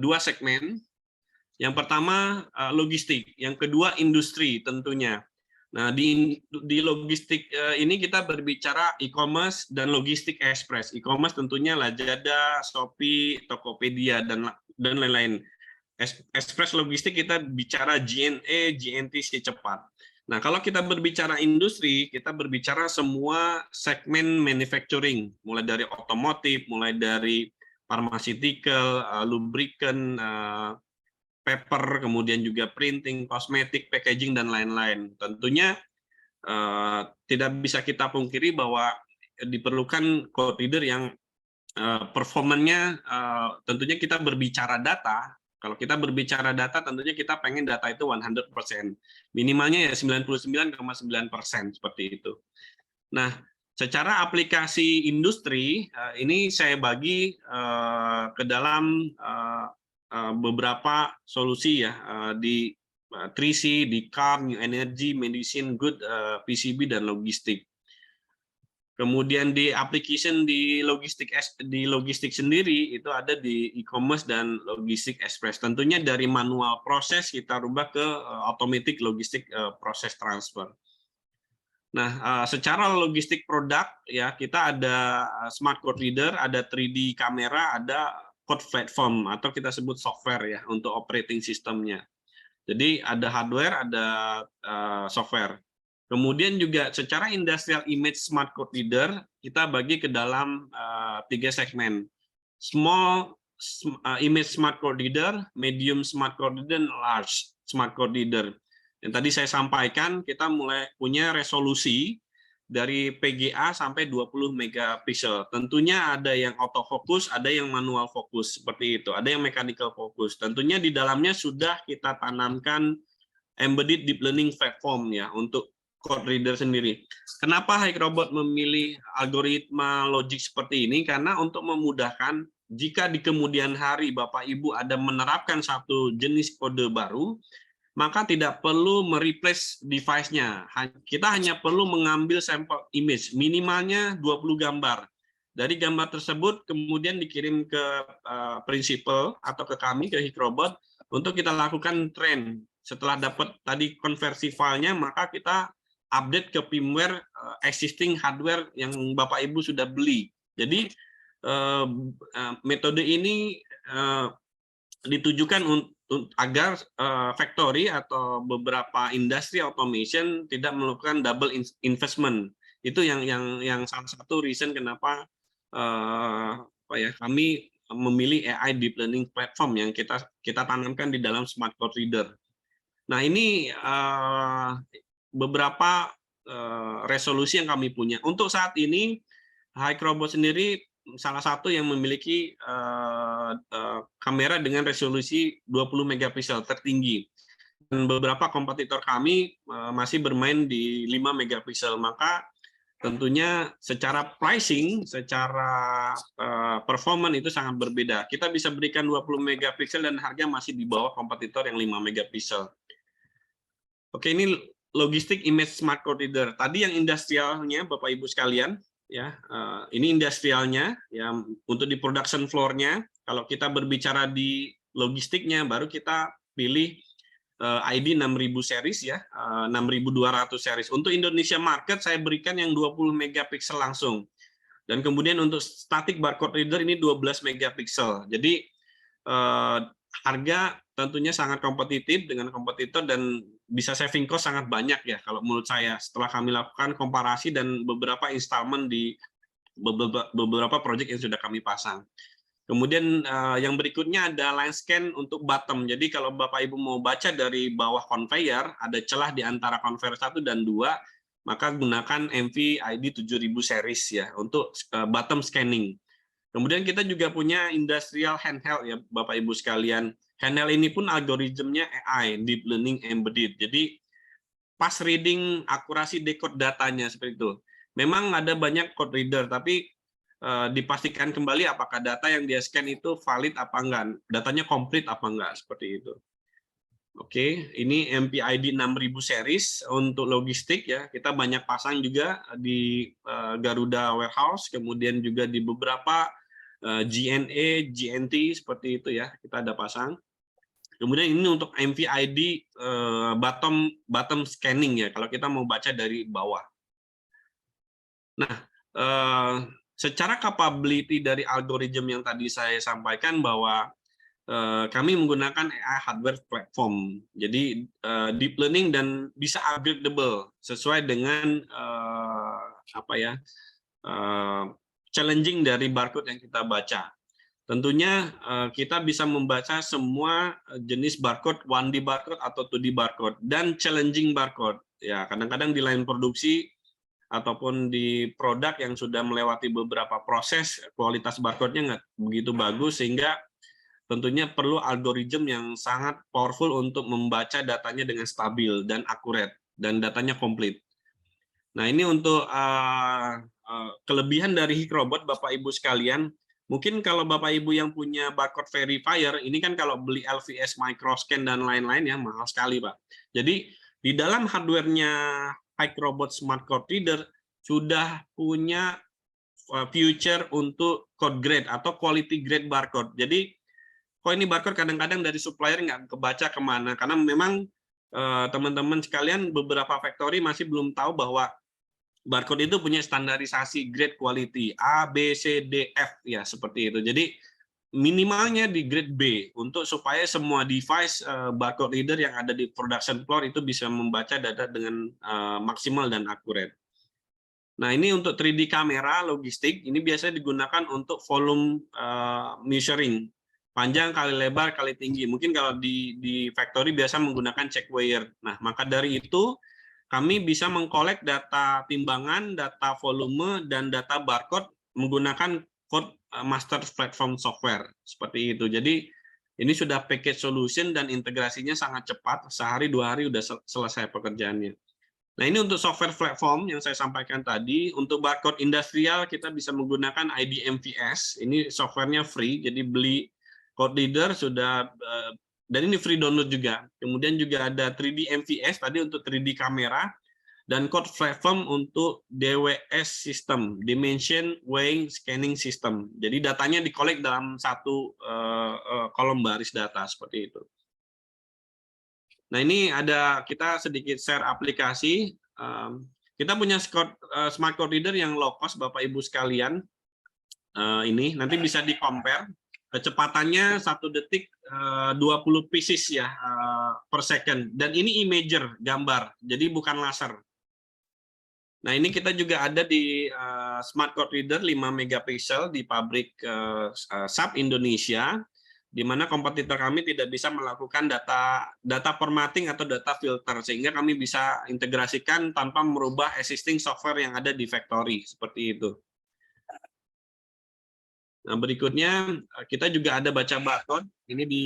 dua segmen. Yang pertama logistik, yang kedua industri tentunya. Nah, di logistik ini kita berbicara e-commerce dan logistik express. E-commerce tentunya Lazada, Shopee, Tokopedia, dan lain-lain. Express logistik kita bicara JNE, JNT, cepat. Nah, kalau kita berbicara industri, kita berbicara semua segmen manufacturing, mulai dari otomotif, mulai dari pharmaceutical, lubricant, paper, kemudian juga printing, kosmetik, packaging, dan lain-lain. Tentunya tidak bisa kita pungkiri bahwa diperlukan code reader yang performanya tentunya kita berbicara data. Kalau kita berbicara data, tentunya kita pengen data itu 100%. Minimalnya ya 99,9%, seperti itu. Nah, secara aplikasi industri, ini saya bagi ke dalam beberapa solusi ya, di 3C, di car, new energy, medicine, good, PCB, dan logistik. Kemudian di application di logistik sendiri itu ada di e-commerce dan logistik express. Tentunya dari manual proses kita rubah ke automatic logistik proses transfer. Nah, secara logistik produk ya, kita ada smart card reader, ada 3D kamera, ada code platform atau kita sebut software ya untuk operating sistemnya. Jadi ada hardware, ada software. Kemudian juga secara industrial image smart card reader kita bagi ke dalam 3 segmen. Small image smart card reader, medium smart card reader, dan large smart card reader. Yang tadi saya sampaikan, kita mulai punya resolusi dari PGA sampai 20 megapiksel. Tentunya ada yang autofocus, ada yang manual fokus, seperti itu. Ada yang mechanical focus. Tentunya di dalamnya sudah kita tanamkan embedded deep learning platform ya untuk code reader sendiri. Kenapa HiqRobot memilih algoritma logik seperti ini? Karena untuk memudahkan jika di kemudian hari Bapak Ibu ada menerapkan satu jenis kode baru, maka tidak perlu mereplace device-nya. Kita hanya perlu mengambil sampel image, minimalnya 20 gambar. Dari gambar tersebut kemudian dikirim ke prinsipal atau ke kami, ke HiqRobot, untuk kita lakukan train. Setelah dapat tadi konversi filenya, maka kita update ke firmware existing hardware yang Bapak Ibu sudah beli. Jadi metode ini ditujukan agar factory atau beberapa industri automation tidak melakukan double investment. Itu yang salah satu reason kenapa kami memilih AI deep learning platform yang kita tanamkan di dalam smart card reader. Nah, ini beberapa resolusi yang kami punya. Untuk saat ini, HiqRobot sendiri salah satu yang memiliki kamera dengan resolusi 20 megapiksel tertinggi. Dan beberapa kompetitor kami masih bermain di 5 megapiksel. Maka tentunya secara pricing, secara performance itu sangat berbeda. Kita bisa berikan 20 megapiksel dan harga masih di bawah kompetitor yang 5 megapiksel. Oke, ini logistik image smart card reader. Tadi yang industrialnya, Bapak Ibu sekalian, ya, ini industrialnya, ya, untuk di production floor-nya. Kalau kita berbicara di logistiknya, baru kita pilih ID 6000 series, ya, 6200 series. Untuk Indonesia market, saya berikan yang 20 megapiksel langsung. Dan kemudian untuk static barcode reader ini 12 megapiksel. Jadi harga tentunya sangat kompetitif dengan kompetitor dan bisa saving cost sangat banyak ya kalau menurut saya setelah kami lakukan komparasi dan beberapa installment di beberapa proyek yang sudah kami pasang. Kemudian yang berikutnya ada line scan untuk bottom. Jadi kalau Bapak Ibu mau baca dari bawah conveyor, ada celah di antara conveyor 1 dan 2, maka gunakan MV ID 7000 series ya untuk bottom scanning. Kemudian kita juga punya industrial handheld ya Bapak Ibu sekalian. Handheld ini pun algoritmnya AI, deep learning embedded. Jadi pas reading akurasi decode datanya seperti itu. Memang ada banyak code reader, tapi dipastikan kembali apakah data yang dia scan itu valid apa enggak, datanya komplit apa enggak, seperti itu. Oke, ini MPID 6000 series untuk logistik ya. Kita banyak pasang juga di Garuda Warehouse, kemudian juga di beberapa GNA, GNT seperti itu ya. Kita ada pasang. Kemudian ini untuk MVID bottom scanning ya, kalau kita mau baca dari bawah. Nah, secara capability dari algoritma yang tadi saya sampaikan bahwa kami menggunakan AI hardware platform, jadi deep learning dan bisa upgradable sesuai dengan challenging dari barcode yang kita baca. Tentunya kita bisa membaca semua jenis barcode, 1D barcode atau 2D barcode, dan challenging barcode. Ya, kadang-kadang di line produksi ataupun di produk yang sudah melewati beberapa proses, kualitas barcode-nya nggak begitu bagus, sehingga tentunya perlu algoritma yang sangat powerful untuk membaca datanya dengan stabil dan akurat, dan datanya komplit. Nah, ini untuk kelebihan dari Hikrobot, Bapak Ibu sekalian. Mungkin kalau Bapak Ibu yang punya barcode verifier, ini kan kalau beli LVS, Microscan, dan lain-lain ya, mahal sekali, Pak. Jadi, di dalam hardware-nya Hikrobot Smart Code Reader, sudah punya feature untuk code grade atau quality grade barcode. Jadi, kok ini barcode kadang-kadang dari supplier nggak kebaca kemana, karena memang teman-teman sekalian, beberapa factory masih belum tahu bahwa barcode itu punya standarisasi grade quality A, B, C, D, F ya seperti itu. Jadi minimalnya di grade B untuk supaya semua device barcode reader yang ada di production floor itu bisa membaca data dengan maksimal dan akurat. Nah, ini untuk 3D kamera logistik, ini biasanya digunakan untuk volume measuring, panjang kali lebar kali tinggi. Mungkin kalau di factory biasa menggunakan check wire. Nah, maka dari itu kami bisa mengkolek data timbangan, data volume, dan data barcode menggunakan code master platform software. Seperti itu. Jadi ini sudah package solution dan integrasinya sangat cepat. Sehari 2 hari sudah selesai pekerjaannya. Nah, ini untuk software platform yang saya sampaikan tadi. Untuk barcode industrial kita bisa menggunakan ID MVS. Ini softwarenya free, jadi beli code reader sudah, dan ini free download juga. Kemudian juga ada 3D MVS tadi untuk 3D kamera, dan code platform untuk DWS system, Dimension Weighing Scanning System. Jadi datanya dikolek dalam satu kolom baris data seperti itu. Nah, ini ada kita sedikit share aplikasi. Kita punya smart code reader yang low cost, Bapak Ibu sekalian. Ini nanti bisa di-compare. Kecepatannya 1 detik 20 pieces ya per second. Dan ini imager, gambar. Jadi bukan laser. Nah, ini kita juga ada di smart code reader 5 megapiksel di pabrik SAP Indonesia, di mana kompetitor kami tidak bisa melakukan data formatting atau data filter, sehingga kami bisa integrasikan tanpa merubah existing software yang ada di factory, seperti itu. Nah, berikutnya kita juga ada baca barcode, ini di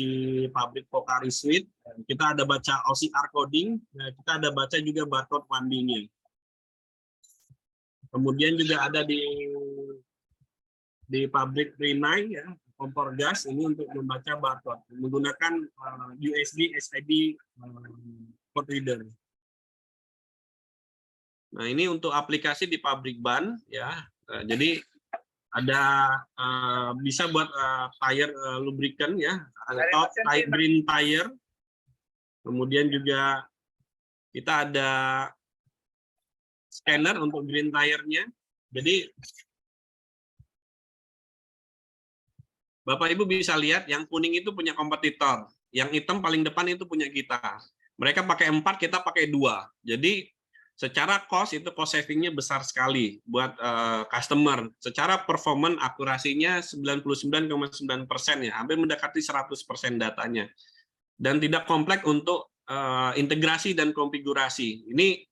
pabrik Pocari Sweat, kita ada baca OCR coding, kita ada baca juga barcode 1D-nya. Kemudian juga ada di pabrik Rinnai ya, kompor gas ini untuk membaca barcode menggunakan USB SID code reader. Nah, ini untuk aplikasi di pabrik ban ya. Jadi ada bisa buat tire lubricant ya, atau green tire. Kemudian juga kita ada scanner untuk green tire-nya. Jadi Bapak Ibu bisa lihat yang kuning itu punya kompetitor, yang hitam paling depan itu punya kita. Mereka pakai 4, kita pakai 2. Jadi secara cost itu cost saving-nya besar sekali buat customer. Secara performance akurasinya 99,9% ya, hampir mendekati 100% datanya. Dan tidak kompleks untuk integrasi dan konfigurasi. Ini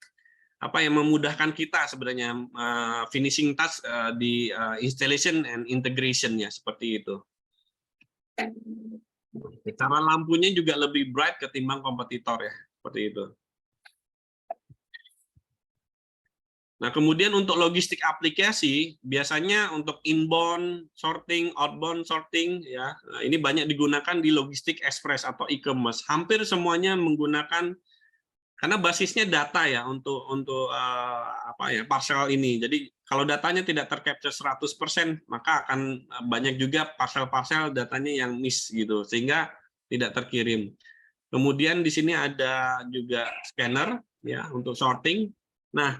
apa yang memudahkan kita sebenarnya finishing task di installation and integration ya, seperti itu. Cara lampunya juga lebih bright ketimbang kompetitor ya, seperti itu. Nah, kemudian untuk logistik aplikasi, biasanya untuk inbound sorting, outbound sorting, ya, nah, ini banyak digunakan di logistik express atau e-commerce. Hampir semuanya menggunakan, karena basisnya data ya untuk apa ya, parcel ini. Jadi kalau datanya tidak tercapture 100%, maka akan banyak juga parcel-parcel datanya yang miss gitu, sehingga tidak terkirim. Kemudian di sini ada juga scanner ya untuk sorting. Nah,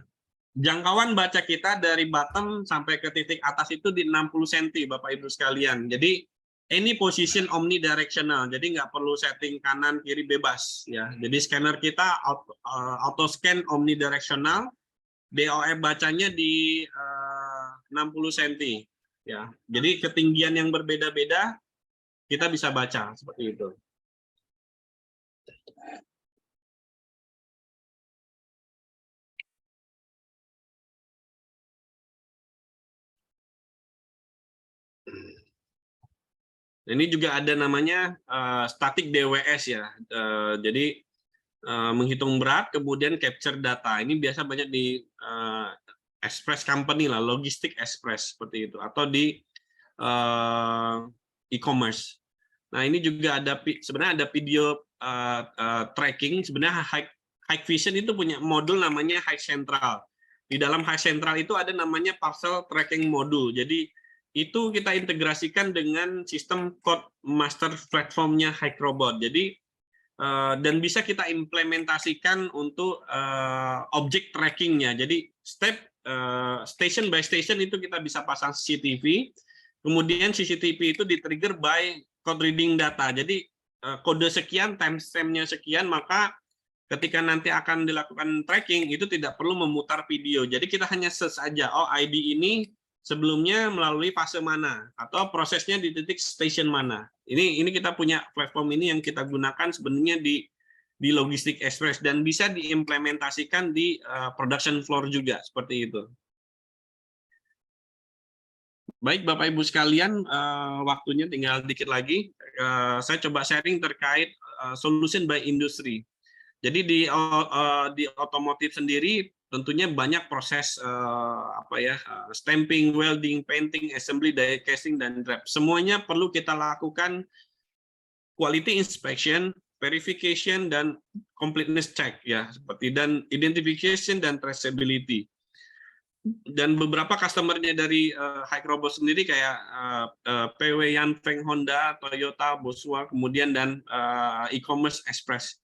jangkauan baca kita dari bottom sampai ke titik atas itu di 60 cm, Bapak Ibu sekalian. Jadi any position omnidirectional, jadi nggak perlu setting kanan kiri, bebas ya. Jadi scanner kita auto scan omnidirectional, DOF bacanya di 60 cm ya. Jadi ketinggian yang berbeda-beda kita bisa baca seperti itu. Ini juga ada namanya static DWS ya. Jadi menghitung berat kemudian capture data. Ini biasa banyak di express company lah, logistik express seperti itu, atau di e-commerce. Nah, ini juga ada sebenarnya ada video tracking. Sebenarnya Hikvision itu punya modul namanya Hike Central. Di dalam Hike Central itu ada namanya parcel tracking modul. Jadi itu kita integrasikan dengan sistem code master platformnya HikeRobot. Jadi dan bisa kita implementasikan untuk object trackingnya. Jadi station by station itu kita bisa pasang CCTV. Kemudian CCTV itu di-trigger by code reading data. Jadi kode sekian, timestamp-nya sekian, maka ketika nanti akan dilakukan tracking itu tidak perlu memutar video. Jadi kita hanya search saja, oh ID ini sebelumnya melalui fase mana atau prosesnya di titik station mana. Ini kita punya platform ini yang kita gunakan sebenarnya di logistik express dan bisa diimplementasikan di production floor juga seperti itu. Baik Bapak Ibu sekalian, waktunya tinggal dikit lagi. Saya coba sharing terkait solution by industry. Jadi di otomotif sendiri tentunya banyak proses stamping, welding, painting, assembly, die casting, dan wrap. Semuanya perlu kita lakukan quality inspection, verification, dan completeness check ya, seperti dan identification dan traceability. Dan beberapa customernya dari HikeRobot sendiri kayak PW Yanfeng Honda, Toyota, Boswa, kemudian dan e-commerce express.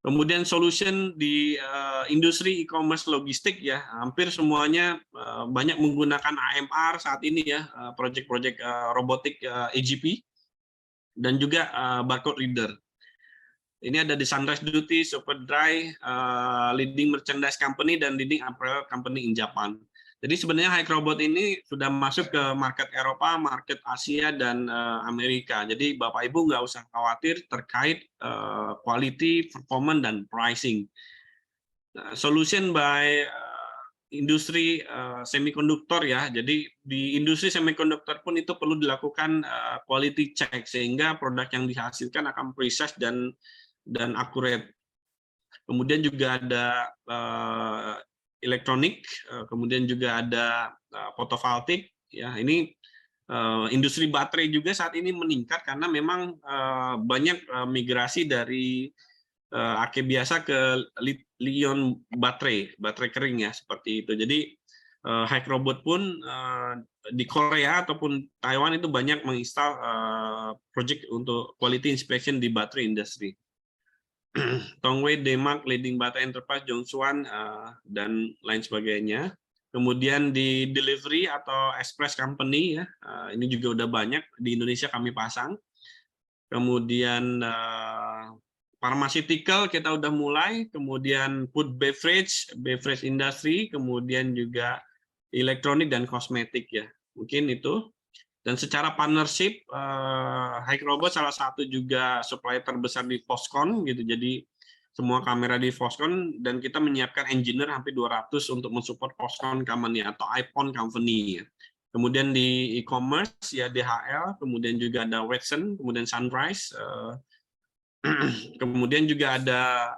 Kemudian solution di industri e-commerce logistik ya, hampir semuanya banyak menggunakan AMR saat ini ya, project-project robotik AGP dan juga barcode reader. Ini ada di Sunrise Duty, Superdry, leading merchandise company dan leading apparel company in Japan. Jadi sebenarnya HikeRobot ini sudah masuk ke market Eropa, market Asia, dan Amerika. Jadi Bapak Ibu nggak usah khawatir terkait quality, performance, dan pricing. Solution by industri semikonduktor ya. Jadi di industri semikonduktor pun itu perlu dilakukan quality check sehingga produk yang dihasilkan akan precise dan akurat. Kemudian juga ada elektronik, kemudian juga ada fotovoltaik. Ya, ini industri baterai juga saat ini meningkat karena memang banyak migrasi dari aki biasa ke lithium baterai kering ya seperti itu. Jadi Hycrobot pun di Korea ataupun Taiwan itu banyak menginstal project untuk quality inspection di baterai industry. Tongwei, Denmark, Leading Battery Enterprise, Zhongxuan, dan lain sebagainya. Kemudian di delivery atau express company ya, ini juga udah banyak di Indonesia kami pasang. Kemudian pharmaceutical kita udah mulai, kemudian food beverage industry, kemudian juga elektronik dan kosmetik ya. Mungkin itu. Dan secara partnership, Hycrobot salah satu juga supplier terbesar di Foxconn gitu. Jadi semua kamera di Foxconn dan kita menyiapkan engineer hampir 200 untuk mensupport Foxconn company atau iPhone company ya. Kemudian di e-commerce ya DHL, kemudian juga ada Watson, kemudian Sunrise, kemudian juga ada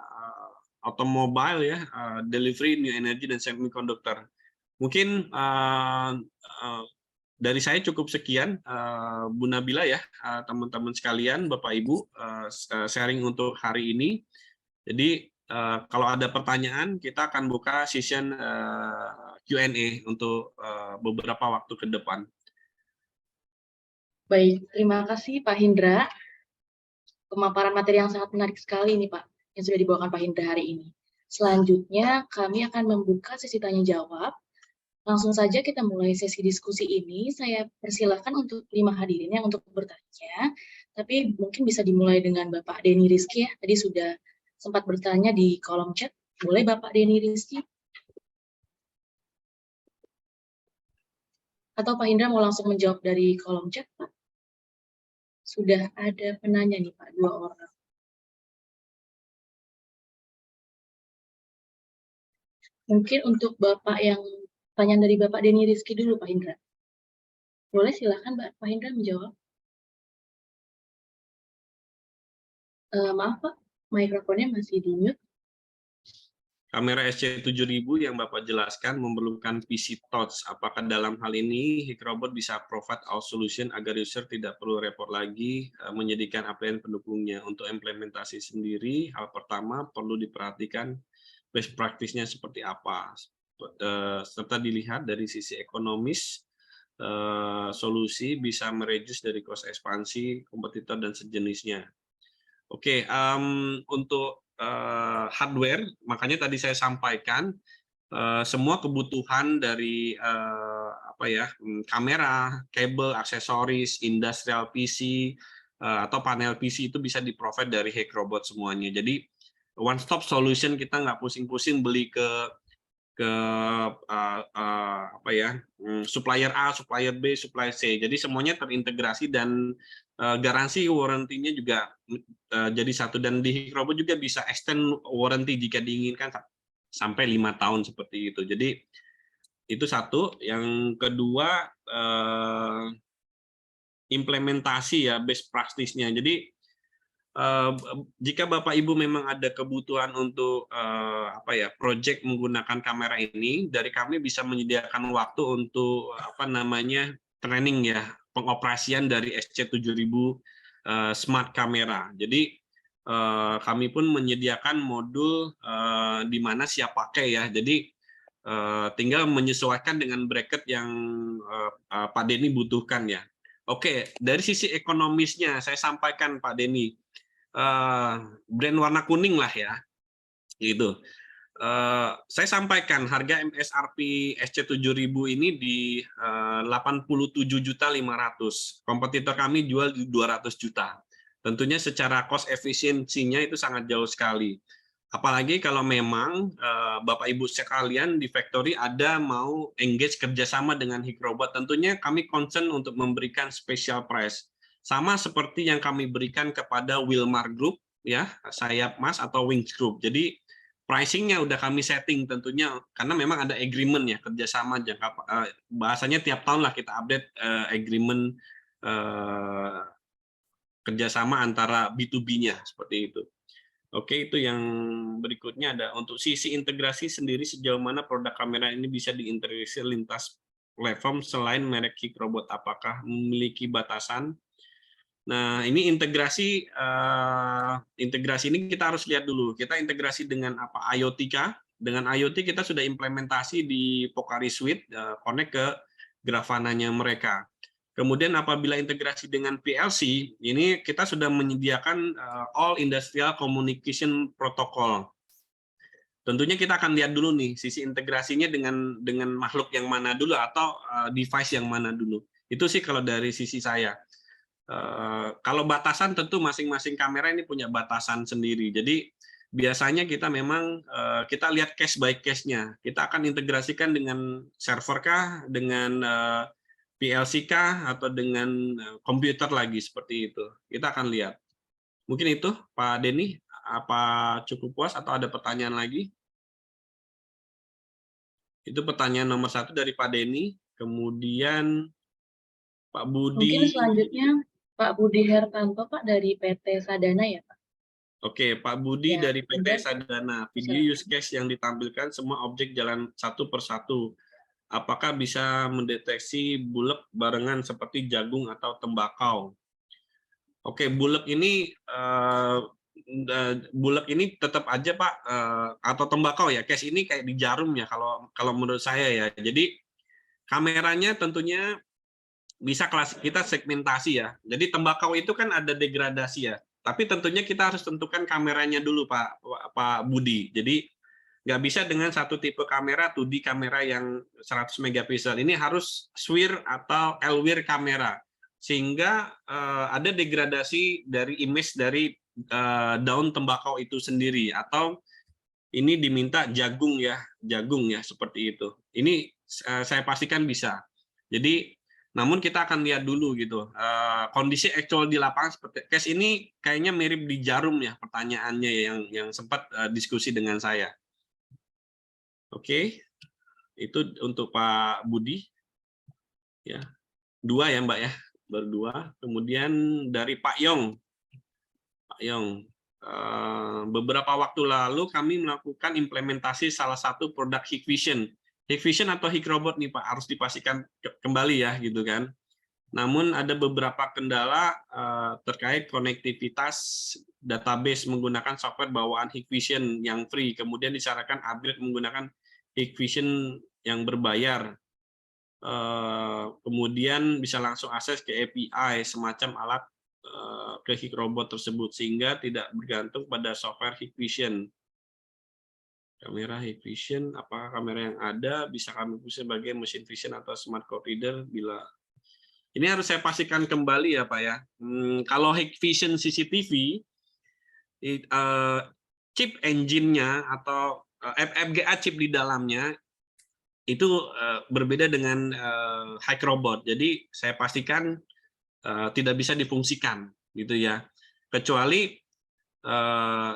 automobile ya, delivery, new energy dan semiconductor. Mungkin dari saya cukup sekian, Bu Nabila ya, teman-teman sekalian, Bapak Ibu, sharing untuk hari ini. Jadi kalau ada pertanyaan, kita akan buka session Q&A untuk beberapa waktu ke depan. Baik, terima kasih Pak Hindra. Pemaparan materi yang sangat menarik sekali nih Pak, yang sudah dibawakan Pak Hindra hari ini. Selanjutnya, kami akan membuka sesi tanya-jawab. Langsung saja kita mulai sesi diskusi ini. Saya persilahkan untuk 5 hadirin yang untuk bertanya, tapi mungkin bisa dimulai dengan Bapak Denny Rizky ya. Tadi sudah sempat bertanya di kolom chat. Boleh Bapak Denny Rizky? Atau Pak Hindra mau langsung menjawab dari kolom chat, Pak? Sudah ada penanya nih Pak, 2 orang. Mungkin untuk Bapak yang pertanyaan dari Bapak Denny Rizky dulu, Pak Hindra. Boleh silakan Pak Hindra menjawab. Maaf Pak, mikrofonnya masih di mute. Kamera SC7000 yang Bapak jelaskan memerlukan PC touch. Apakah dalam hal ini Hycrobot bisa provide all solution agar user tidak perlu repot lagi menyediakan applian pendukungnya? Untuk implementasi sendiri, hal pertama perlu diperhatikan best practice-nya seperti apa, serta dilihat dari sisi ekonomis, solusi bisa mereduce dari cost ekspansi, kompetitor, dan sejenisnya. Oke, untuk hardware, makanya tadi saya sampaikan semua kebutuhan dari kamera, kabel, aksesoris, industrial PC atau panel PC itu bisa di-provide dari Hycrobot semuanya. Jadi one stop solution, kita nggak pusing-pusing beli ke supplier A, supplier B, supplier C. Jadi semuanya terintegrasi dan garansi warranty-nya juga jadi satu, dan di Hycrobot juga bisa extend warranty jika diinginkan sampai 5 tahun seperti itu. Jadi itu satu. Yang kedua, implementasi ya, best practice-nya. Jadi jika Bapak Ibu memang ada kebutuhan untuk project menggunakan kamera ini, dari kami bisa menyediakan waktu untuk training ya, pengoperasian dari SC7000 smart kamera. Jadi kami pun menyediakan modul di mana siap pakai ya. Jadi tinggal menyesuaikan dengan bracket yang Pak Denny butuhkan ya. Oke, dari sisi ekonomisnya saya sampaikan Pak Denny, brand warna kuning lah ya, gitu. Saya sampaikan harga MSRP SC7000 ini di 87.500.000. Kompetitor kami jual di 200 juta. Tentunya secara cost efisiensinya itu sangat jauh sekali. Apalagi kalau memang Bapak Ibu sekalian di factory ada mau engage kerjasama dengan Hycrobot, tentunya kami concern untuk memberikan special price. Sama seperti yang kami berikan kepada Wilmar Group, ya, Sayap Mas atau Wings Group. Jadi pricing-nya udah kami setting tentunya, karena memang ada agreement ya, kerjasama jangka bahasanya tiap tahun lah kita update agreement kerjasama antara B2B-nya seperti itu. Oke, itu yang berikutnya ada untuk sisi integrasi sendiri sejauh mana produk kamera ini bisa diintegrasi lintas platform selain merek Hikrobot, apakah memiliki batasan? Nah, ini integrasi ini kita harus lihat dulu. Kita integrasi dengan apa? IoT kah? Dengan IoT kita sudah implementasi di Pocari Suite, connect ke Grafana-nya mereka. Kemudian apabila integrasi dengan PLC, ini kita sudah menyediakan All Industrial Communication Protocol. Tentunya kita akan lihat dulu nih sisi integrasinya dengan makhluk yang mana dulu atau device yang mana dulu. Itu sih kalau dari sisi saya. Kalau batasan tentu masing-masing kamera ini punya batasan sendiri. Jadi biasanya kita memang kita lihat case by case-nya. Kita akan integrasikan dengan server kah, dengan PLC kah, atau dengan komputer lagi seperti itu. Kita akan lihat. Mungkin itu, Pak Denny, apa cukup puas atau ada pertanyaan lagi? Itu pertanyaan nomor 1 dari Pak Denny. Kemudian Pak Budi. Mungkin selanjutnya Pak Budi Hertanto, Pak, dari PT Sadana ya, Pak? Oke, Pak Budi Ya, dari PT Sadana. Video use case yang ditampilkan semua objek jalan satu persatu. Apakah bisa mendeteksi bulek barengan seperti jagung atau tembakau? Oke, bulek ini tetap aja Pak, atau tembakau ya. Case ini kayak di jarum ya kalau menurut saya ya. Jadi kameranya tentunya bisa kita segmentasi ya. Jadi tembakau itu kan ada degradasi ya. Tapi tentunya kita harus tentukan kameranya dulu Pak Budi. Jadi nggak bisa dengan satu tipe kamera 2D kamera yang 100 megapiksel. Ini harus SWIR atau LWIR kamera sehingga ada degradasi dari image dari daun tembakau itu sendiri, atau ini diminta jagung ya seperti itu. Ini saya pastikan bisa. Jadi namun kita akan lihat dulu gitu kondisi actual di lapangan. Seperti case ini kayaknya mirip di jarum ya pertanyaannya yang sempat diskusi dengan saya. Oke, itu untuk Pak Budi. Ya, 2 ya Mbak ya, baru 2. Kemudian dari Pak Yong. Pak Yong, beberapa waktu lalu kami melakukan implementasi salah satu produk Hikvision. Hikvision atau Hikrobot nih Pak, harus dipastikan kembali ya gitu kan. Namun ada beberapa kendala terkait konektivitas database menggunakan software bawaan Hikvision yang free, kemudian disarankan upgrade menggunakan Hikvision yang berbayar. Kemudian bisa langsung akses ke API semacam alat ke Hikrobot tersebut sehingga tidak bergantung pada software Hikvision. Kamera Hikvision, apakah kamera yang ada bisa kami fungsi sebagai mesin vision atau smart card reader bila ini harus saya pastikan kembali ya Pak ya. Kalau Hikvision CCTV chip engine-nya atau FPGA chip di dalamnya itu berbeda dengan Hikrobot. Jadi saya pastikan tidak bisa difungsikan gitu ya. Kecuali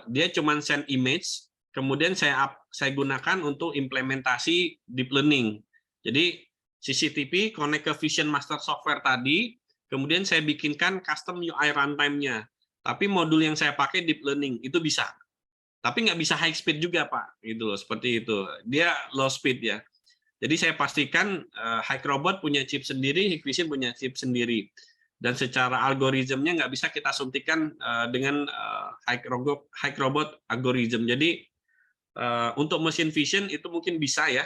dia cuma send image, kemudian saya gunakan untuk implementasi deep learning. Jadi CCTV connect ke Vision Master Software tadi, kemudian saya bikinkan custom UI runtime-nya. Tapi modul yang saya pakai deep learning itu bisa. Tapi nggak bisa high speed juga Pak, gitu loh, seperti itu. Dia low speed ya. Jadi saya pastikan Hikrobot punya chip sendiri, Hikvision punya chip sendiri. Dan secara algoritmnya nggak bisa kita suntikan dengan Hikrobot algorithm. Jadi untuk mesin vision itu mungkin bisa ya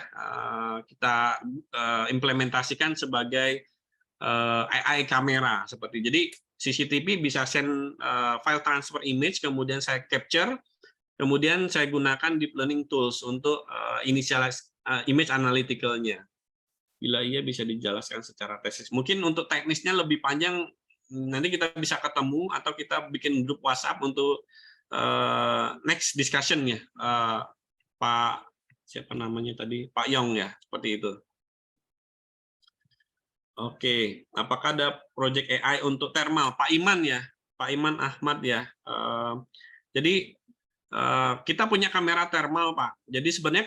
kita implementasikan sebagai AI kamera seperti. Jadi CCTV bisa send file transfer image, kemudian saya capture, kemudian saya gunakan deep learning tools untuk initialize image analytical-nya. Bila iya bisa dijelaskan secara teknis. Mungkin untuk teknisnya lebih panjang nanti kita bisa ketemu atau kita bikin grup WhatsApp untuk next discussion ya. Pak siapa namanya tadi? Pak Yong ya, seperti itu. Oke, apakah ada project AI untuk thermal? Pak Iman ya, Pak Iman Ahmad ya. Jadi kita punya kamera thermal, Pak. Jadi sebenarnya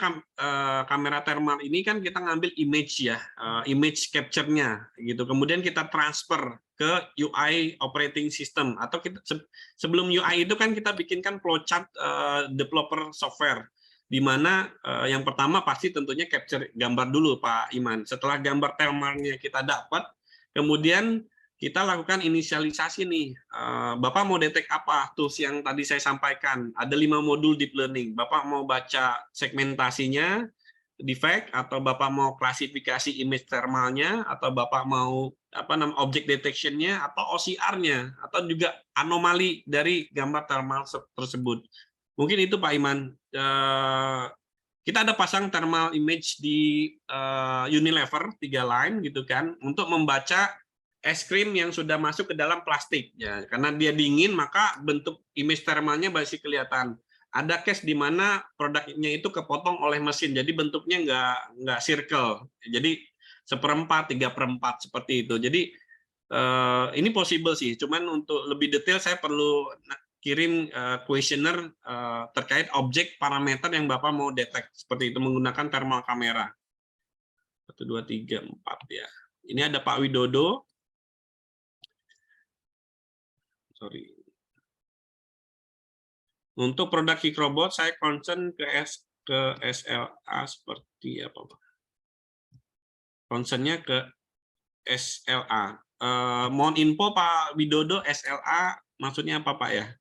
kamera thermal ini kan kita ngambil image ya, image capture-nya gitu. Kemudian kita transfer ke UI operating system atau kita sebelum UI itu kan kita bikinkan flowchart developer software di mana yang pertama pasti tentunya capture gambar dulu, Pak Iman. Setelah gambar thermalnya kita dapat, kemudian kita lakukan inisialisasi nih. Bapak mau detek apa? Tools yang tadi saya sampaikan. Ada 5 modul deep learning. Bapak mau baca segmentasinya, defect, atau Bapak mau klasifikasi image thermalnya, atau Bapak mau object detection-nya, atau OCR-nya, atau juga anomali dari gambar thermal tersebut. Mungkin itu Pak Iman. Kita ada pasang thermal image di Unilever 3 line gitu kan, untuk membaca es krim yang sudah masuk ke dalam plastik ya, karena dia dingin maka bentuk image thermalnya masih kelihatan. Ada case di mana produknya itu kepotong oleh mesin, jadi bentuknya nggak circle, jadi 1/4, 3/4 seperti itu. Jadi ini possible sih, cuman untuk lebih detail saya perlu kirim questionnaire terkait objek parameter yang Bapak mau detect seperti itu menggunakan thermal kamera. 1, 2, 3, 4 ya. Ini ada Pak Widodo. Sorry. Untuk produk Kikrobot saya concern ke SLA seperti apa, Pak? Concernnya ke SLA. Mohon info Pak Widodo, SLA maksudnya apa Pak ya?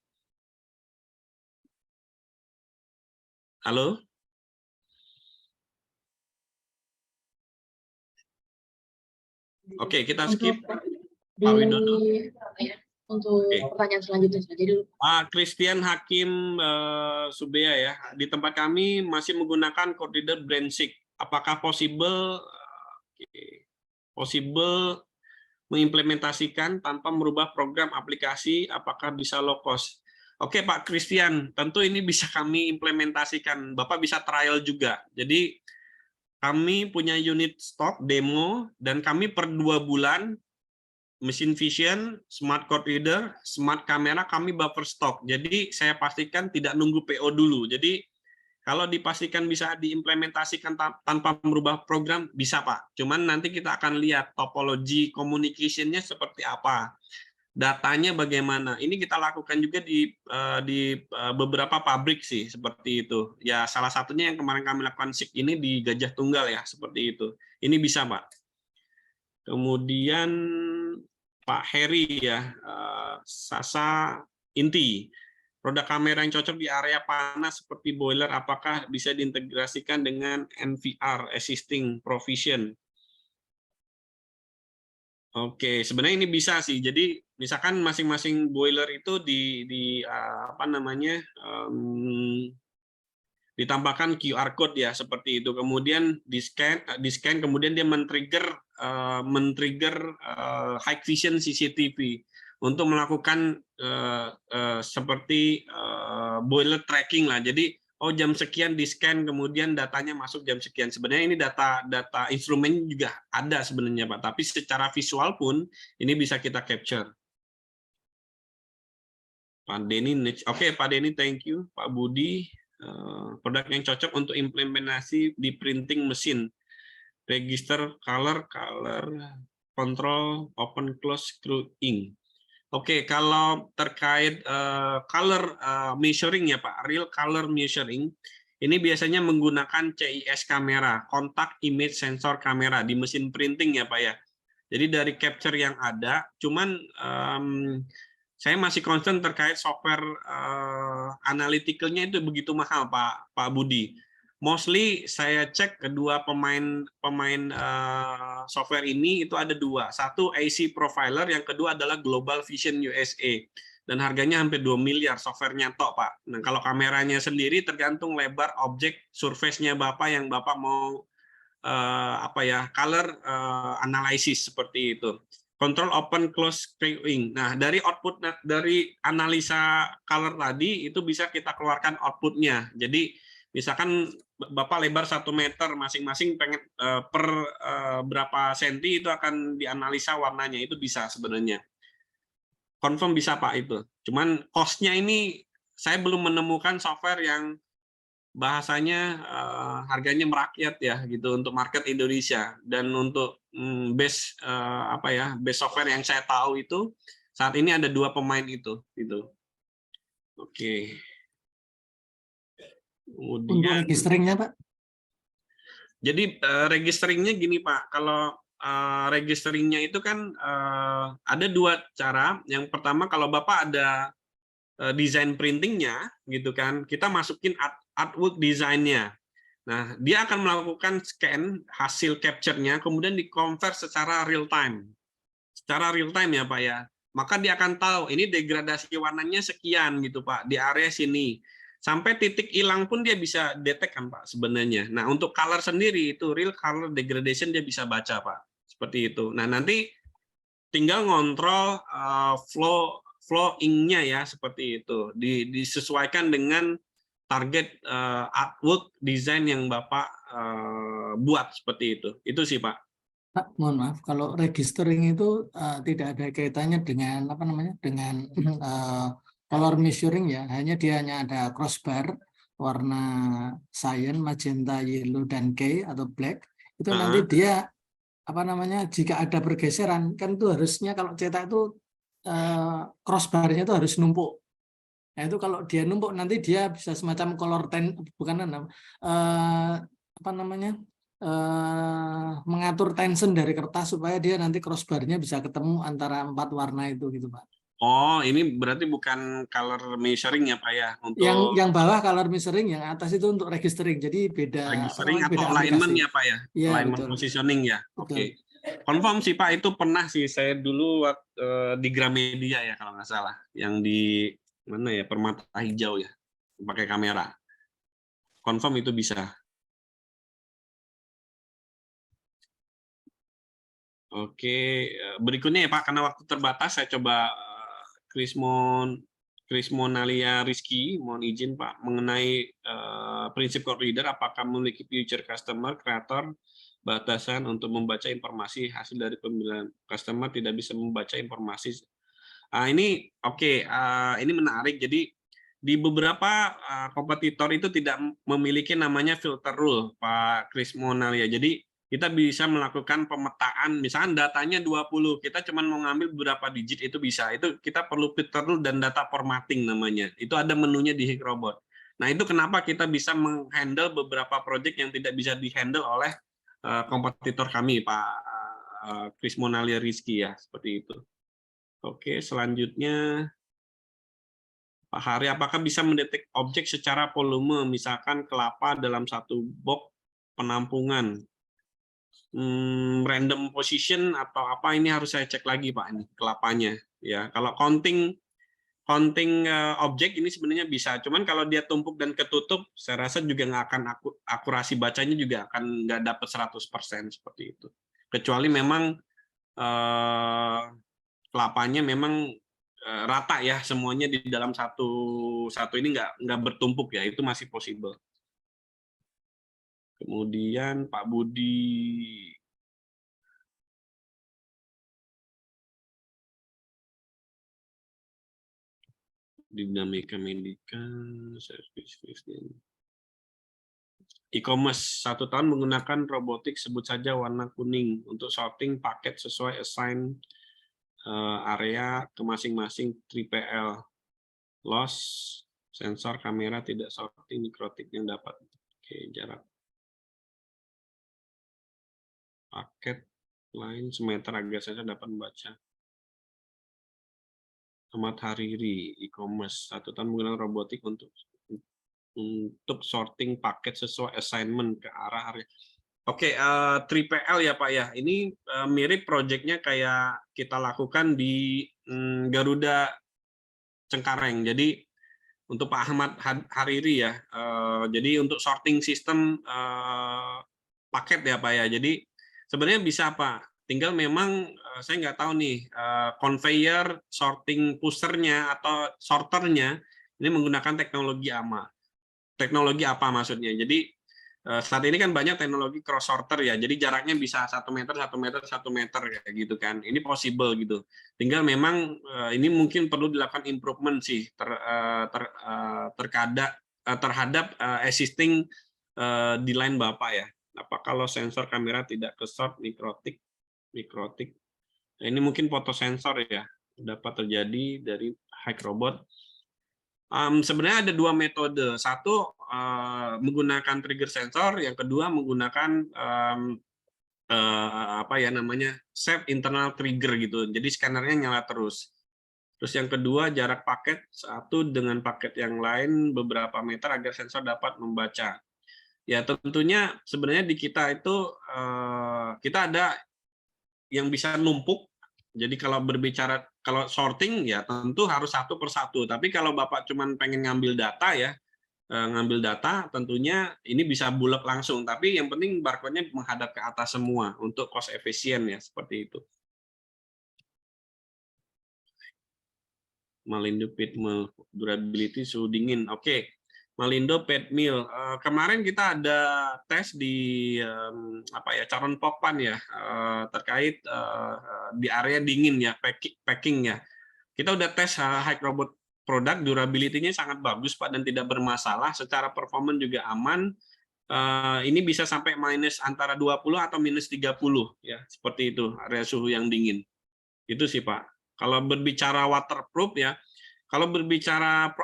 Halo? Oke, kita skip Pak Widodo. Ya, untuk pertanyaan selanjutnya saja dulu. Pak Christian Hakim Subea ya, di tempat kami masih menggunakan code reader Brainsic. Apakah possible mengimplementasikan tanpa merubah program aplikasi? Apakah bisa low cost? Oke Pak Christian, tentu ini bisa kami implementasikan. Bapak bisa trial juga. Jadi kami punya unit stok demo dan kami per 2 bulan Machine Vision, Smart Code Reader, Smart Camera kami buffer stok. Jadi saya pastikan tidak nunggu PO dulu. Jadi kalau dipastikan bisa diimplementasikan tanpa merubah program, bisa Pak. Cuman nanti kita akan lihat topologi communication-nya seperti apa. Datanya bagaimana. Ini kita lakukan juga di beberapa pabrik sih, seperti itu. Ya salah satunya yang kemarin kami lakukan SIG ini di Gajah Tunggal ya, seperti itu. Ini bisa Pak. Kemudian Pak Heri ya, Sasa Inti, produk kamera yang cocok di area panas seperti boiler, apakah bisa diintegrasikan dengan NVR, Existing Provision? Oke, sebenarnya ini bisa sih. Jadi misalkan masing-masing boiler itu ditambahkan QR code ya seperti itu, kemudian di scan kemudian dia men-trigger high vision CCTV untuk melakukan seperti boiler tracking lah. Jadi jam sekian di scan kemudian datanya masuk jam sekian. Sebenarnya ini data instrumen juga ada sebenarnya Pak, tapi secara visual pun ini bisa kita capture. Pak Denny, oke Pak Denny, thank you. Pak Budi, produk yang cocok untuk implementasi di printing mesin, register color control open close screw ink. Oke, kalau terkait color measuring ya Pak, real color measuring, ini biasanya menggunakan CIS kamera, contact image sensor kamera di mesin printing ya Pak ya. Jadi dari capture yang ada, cuman saya masih concern terkait software analytical-nya itu begitu mahal Pak Budi. Mostly saya cek kedua pemain software ini itu ada 2. Satu AC Profiler, yang kedua adalah Global Vision USA. Dan harganya hampir 2 miliar softwarenya tok Pak. Nah kalau kameranya sendiri tergantung lebar objek surface-nya Bapak yang Bapak mau color analysis seperti itu. Control open close screwing. Nah, dari output dari analisa color tadi itu bisa kita keluarkan outputnya. Jadi misalkan Bapak lebar 1 meter, masing-masing pengen per berapa senti itu akan dianalisa warnanya, itu bisa sebenarnya. Confirm bisa Pak itu. Cuman cost-nya ini saya belum menemukan software yang bahasanya harganya merakyat ya gitu untuk market Indonesia. Dan untuk base base software yang saya tahu itu saat ini ada 2 pemain itu gitu. Oke. Untuk Kemudian registeringnya, Pak? jadi registeringnya gini Pak, kalau registeringnya itu kan ada 2 cara. Yang pertama kalau Bapak ada desain printingnya gitu kan, kita masukin artwork desainnya. Nah, dia akan melakukan scan hasil capture-nya, kemudian di-convert secara real time. Secara real time ya Pak ya. Maka dia akan tahu ini degradasi warnanya sekian gitu Pak, di area sini. Sampai titik hilang pun dia bisa detect kan Pak sebenarnya. Nah, untuk color sendiri itu real color degradation dia bisa baca Pak. Seperti itu. Nah, nanti tinggal ngontrol flow ink-nya ya seperti itu. Disesuaikan dengan target artwork desain yang Bapak buat seperti itu. Itu sih Pak. Pak, mohon maaf, kalau registering itu tidak ada kaitannya dengan apa namanya, dengan color measuring ya, dia hanya ada crossbar warna cyan, magenta, yellow, dan K atau black. Itu nanti dia apa namanya, jika ada pergeseran kan itu harusnya kalau cetak itu crossbarnya itu harus numpuk. Nah itu kalau dia numpuk nanti dia bisa semacam color apa namanya, mengatur tension dari kertas supaya dia nanti crossbarnya bisa ketemu antara 4 warna itu gitu Pak. Oh, ini berarti bukan color measuring ya Pak ya? Untuk yang bawah color measuring, yang atas itu untuk registering. Jadi beda registering atau beda alignment aplikasi. ya Pak ya? Ya, Alignment betul. positioning ya? Betul. Oke. Confirm sih Pak, itu pernah sih saya dulu di Gramedia ya kalau nggak salah. Yang di mana ya, Permata Hijau ya, pakai kamera. Confirm itu bisa. Oke, berikutnya ya Pak, karena waktu terbatas saya coba Krismonalia Rizky, mohon izin Pak, mengenai prinsip code reader, apakah memiliki future customer, creator, batasan untuk membaca informasi hasil dari pemilihan customer tidak bisa membaca informasi. Ini oke, ini menarik. Jadi di beberapa kompetitor itu tidak memiliki namanya filter rule, Pak Krismonalia. Jadi kita bisa melakukan pemetaan, misalnya datanya 20, kita cuma mau ngambil beberapa digit itu bisa. Itu kita perlu filter rule dan data formatting namanya. Itu ada menunya di HikRobot. Nah, itu kenapa kita bisa menghandle beberapa project yang tidak bisa dihandle oleh kompetitor kami, Pak Krismonalia Rizky ya, seperti itu. Oke, selanjutnya Pak Hari, apakah bisa mendetek objek secara volume, misalkan kelapa dalam satu box penampungan? Random position atau apa, ini harus saya cek lagi Pak, ini kelapanya ya. Kalau counting objek ini sebenarnya bisa, cuman kalau dia tumpuk dan ketutup saya rasa juga nggak akan akurasi bacanya juga akan nggak dapat 100% seperti itu, kecuali memang kelapanya memang rata ya semuanya di dalam satu ini nggak bertumpuk ya, itu masih possible. Kemudian Pak Budi, dinamika medika, e-commerce 1 tahun menggunakan robotik, sebut saja warna kuning untuk sorting paket sesuai assign area ke masing-masing 3PL. Loss sensor kamera tidak sorting mikrotik yang dapat. Oke, jarak paket lain semeter agar saya dapat membaca. Ahmad Hariri, e-commerce 1 tahun menggunakan robotik untuk sorting paket sesuai assignment ke arah area. Oke, 3PL ya Pak ya. Ini mirip proyeknya kayak kita lakukan di Garuda Cengkareng. Jadi untuk Pak Ahmad Hariri ya. Jadi untuk sorting sistem paket ya Pak ya. Jadi sebenarnya bisa Pak. Tinggal memang saya nggak tahu nih conveyor sorting pushernya atau sorternya ini menggunakan teknologi apa maksudnya. Jadi Saat ini kan banyak teknologi cross sorter ya, jadi jaraknya bisa 1 meter, 1 meter, 1 meter kayak gitu kan. Ini possible gitu. Tinggal memang ini mungkin perlu dilakukan improvement sih terhadap existing di line Bapak ya. Apa kalau sensor kamera tidak ke short mikrotik? Nah, ini mungkin foto sensor ya, dapat terjadi dari hack robot. Sebenarnya ada 2 metode. Satu menggunakan trigger sensor, yang kedua menggunakan apa ya namanya save internal trigger gitu. Jadi scannernya nyala terus. Terus yang kedua jarak paket satu dengan paket yang lain beberapa meter agar sensor dapat membaca. Ya tentunya sebenarnya di kita itu kita ada yang bisa numpuk. Jadi kalau berbicara kalau sorting ya tentu harus satu persatu. Tapi kalau Bapak cuman pengen ngambil data ya, ngambil data tentunya ini bisa bulek langsung. Tapi yang penting barcode-nya menghadap ke atas semua untuk cost efisien ya seperti itu. Malindo Pit Mill durability suhu dingin. Oke. Malindo Pet Mill. Kemarin kita ada tes di Caron Pokpan ya terkait di area dingin ya packing ya. Kita udah tes high robot produk, durability-nya sangat bagus Pak dan tidak bermasalah. Secara performance juga aman. Ini bisa sampai minus antara 20 atau minus 30 ya seperti itu area suhu yang dingin. Itu sih Pak. Kalau berbicara waterproof ya, kalau berbicara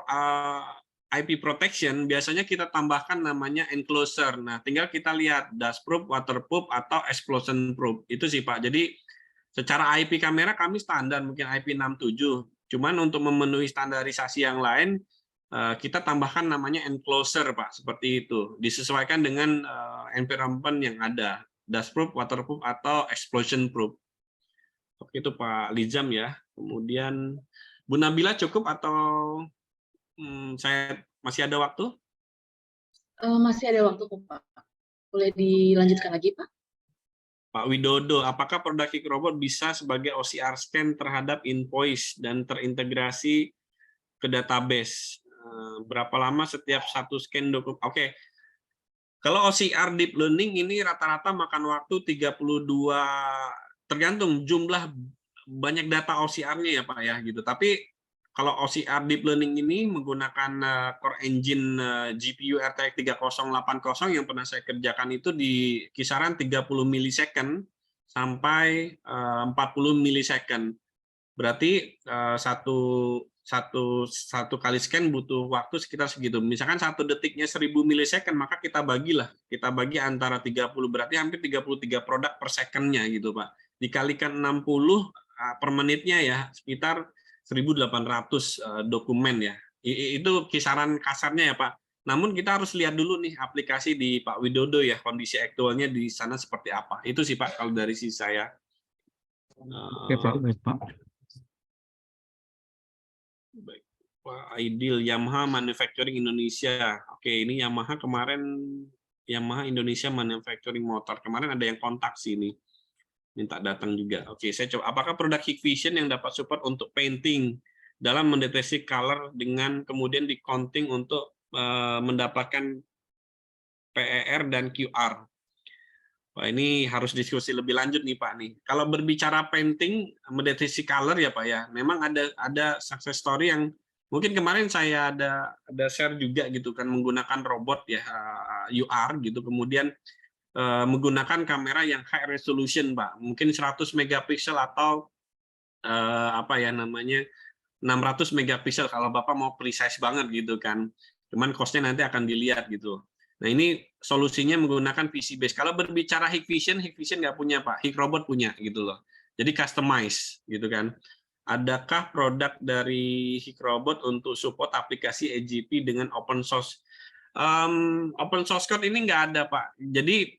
IP protection biasanya kita tambahkan namanya enclosure. Nah, tinggal kita lihat dustproof, waterproof atau explosion proof. Itu sih Pak. Jadi secara IP kamera kami standar mungkin IP67. Cuman untuk memenuhi standarisasi yang lain kita tambahkan namanya enclosure Pak, seperti itu. Disesuaikan dengan environment yang ada, dustproof, waterproof atau explosion proof. Oke itu Pak Lizam ya. Kemudian Bu Nabila cukup atau saya masih ada waktu? Masih ada waktu kok Pak. Boleh dilanjutkan lagi Pak? Pak Widodo, apakah produk Hik Robot bisa sebagai OCR scan terhadap invoice dan terintegrasi ke database? Berapa lama setiap satu scan dokumen? Oke. Kalau OCR deep learning ini rata-rata makan waktu 32, tergantung jumlah banyak data OCR-nya ya Pak ya gitu. Tapi kalau OCR deep learning ini menggunakan core engine GPU RTX 3080 yang pernah saya kerjakan itu di kisaran 30 milisecond sampai 40 milisecond. Berarti satu kali scan butuh waktu sekitar segitu. Misalkan 1 detiknya 1000 milisecond, maka kita bagi antara 30, berarti hampir 33 produk per second-nya gitu Pak. Dikalikan 60 per menitnya ya, sekitar 1.800 dokumen ya. Itu kisaran kasarnya ya Pak. Namun kita harus lihat dulu nih aplikasi di Pak Widodo ya, kondisi aktualnya di sana seperti apa. Itu sih Pak kalau dari sisi saya. Oke Pak, baik Pak. Baik, Pak Aidil, Yamaha Manufacturing Indonesia. Oke, ini Yamaha kemarin, Yamaha Indonesia Manufacturing Motor. Kemarin ada yang kontak sini, minta datang juga. Oke, saya coba. Apakah produk Hikvision yang dapat support untuk painting dalam mendeteksi color dengan kemudian di counting untuk mendapatkan PER dan QR? Wah, ini harus diskusi lebih lanjut nih Pak nih. Kalau berbicara painting, mendeteksi color ya Pak ya, memang ada success story yang mungkin kemarin saya ada share juga gitu kan, menggunakan robot ya UR gitu, kemudian menggunakan kamera yang high resolution Pak, mungkin 100 megapiksel atau 600 megapiksel kalau Bapak mau precise banget gitu kan. Cuman cost-nya nanti akan dilihat gitu. Nah ini solusinya menggunakan PC base. Kalau berbicara Hikvision nggak punya Pak, Hik Robot punya gitu loh. Jadi customize gitu kan. Adakah produk dari Hik Robot untuk support aplikasi AGP dengan open source? Open source code ini nggak ada Pak. Jadi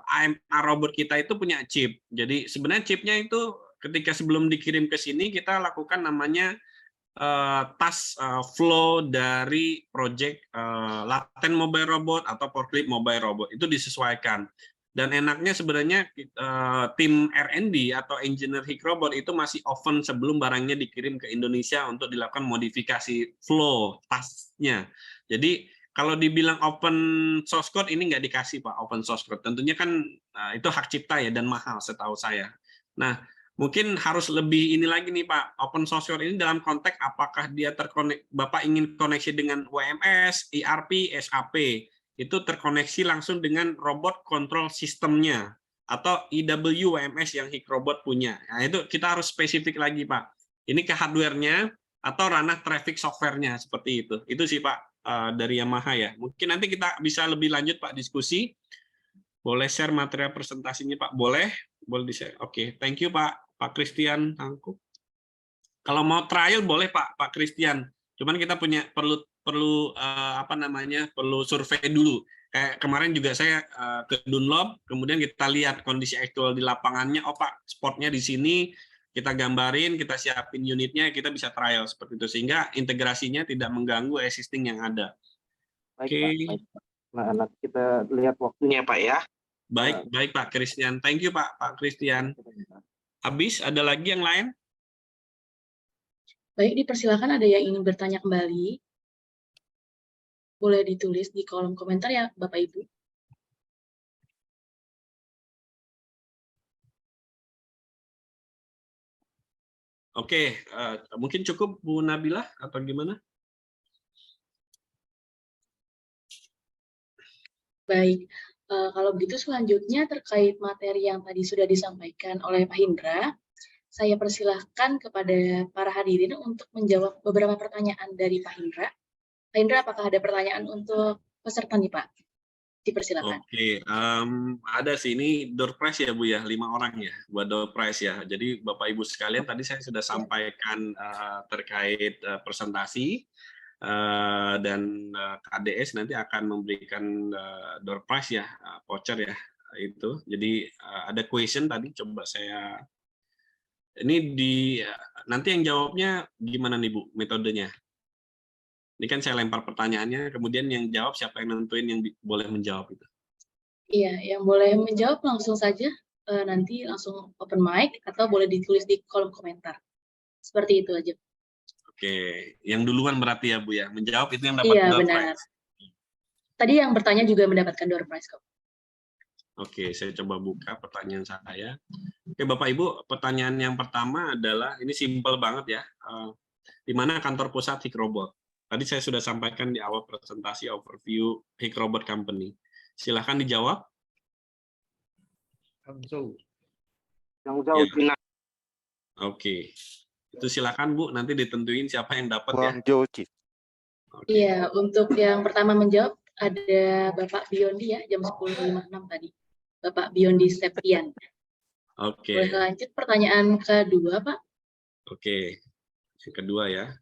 AMR robot kita itu punya chip. Jadi sebenarnya chipnya itu ketika sebelum dikirim ke sini kita lakukan namanya task flow dari project laten mobile robot atau forklift mobile robot itu disesuaikan. Dan enaknya sebenarnya tim R&D atau engineer Hik Robot itu masih open sebelum barangnya dikirim ke Indonesia untuk dilakukan modifikasi flow tasknya. Jadi kalau dibilang open source code ini nggak dikasih Pak, open source code. Tentunya kan itu hak cipta ya dan mahal setahu saya. Nah, mungkin harus lebih ini lagi nih Pak, open source code ini dalam konteks apakah dia terkonek, Bapak ingin koneksi dengan WMS, ERP, SAP, itu terkoneksi langsung dengan robot control sistemnya, atau EW WMS yang Hikrobot punya. Nah, itu kita harus spesifik lagi Pak. Ini ke hardware-nya atau ranah traffic software-nya, seperti itu. Itu sih Pak. Dari Yamaha ya. Mungkin nanti kita bisa lebih lanjut Pak diskusi. Boleh share material presentasinya Pak? Boleh di-share. Oke, thank you Pak Christian Tangku. Kalau mau trial boleh Pak Christian. Cuman kita perlu apa namanya? Perlu survei dulu. Kayak kemarin juga saya ke Dunlop, kemudian kita lihat kondisi aktual di lapangannya. Oh Pak, spotnya di sini. Kita gambarin, kita siapin unitnya, kita bisa trial seperti itu sehingga integrasinya tidak mengganggu existing yang ada. Oke. Nah, nanti kita lihat waktunya Pak ya. Baik Pak Christian. Thank you Pak Christian. Habis ada lagi yang lain? Baik, dipersilakan ada yang ingin bertanya kembali. Boleh ditulis di kolom komentar ya Bapak Ibu. Oke, mungkin cukup Bu Nabila atau gimana? Baik, kalau begitu selanjutnya terkait materi yang tadi sudah disampaikan oleh Pak Hindra, saya persilahkan kepada para hadirin untuk menjawab beberapa pertanyaan dari Pak Hindra. Pak Hindra, apakah ada pertanyaan untuk peserta nih Pak? Dipersilakan. Oke, ada sih ini door prize ya Bu ya, 5 orang ya buat door prize ya. Jadi Bapak Ibu sekalian tadi saya sudah sampaikan terkait presentasi dan KDS nanti akan memberikan door prize ya, voucher ya itu. Jadi ada question tadi coba saya ini nanti yang jawabnya gimana nih Bu metodenya? Ini kan saya lempar pertanyaannya, kemudian yang jawab siapa yang nentuin yang boleh menjawab itu? Iya, yang boleh menjawab langsung saja, nanti langsung open mic, atau boleh ditulis di kolom komentar. Seperti itu aja. Oke, yang duluan berarti ya Bu ya, menjawab itu yang dapat Iya, door benar. prize. Tadi yang bertanya juga mendapatkan door prize kok. Oke, saya coba buka pertanyaan saya. Oke, Bapak Ibu, pertanyaan yang pertama adalah, ini simpel banget ya, di mana kantor pusat Hikrobot? Tadi saya sudah sampaikan di awal presentasi overview Hikrobot Company. Silahkan dijawab. Hangzhou. Hangzhou, Cina. Oke, itu silakan Bu, nanti ditentuin siapa yang dapat ya. Guangzhou, Cina. Iya, untuk yang pertama menjawab ada Bapak Biondi ya, jam 10.56 tadi. Bapak Biondi Septian. Oke. Boleh lanjut pertanyaan kedua, Pak? Oke, yang kedua ya.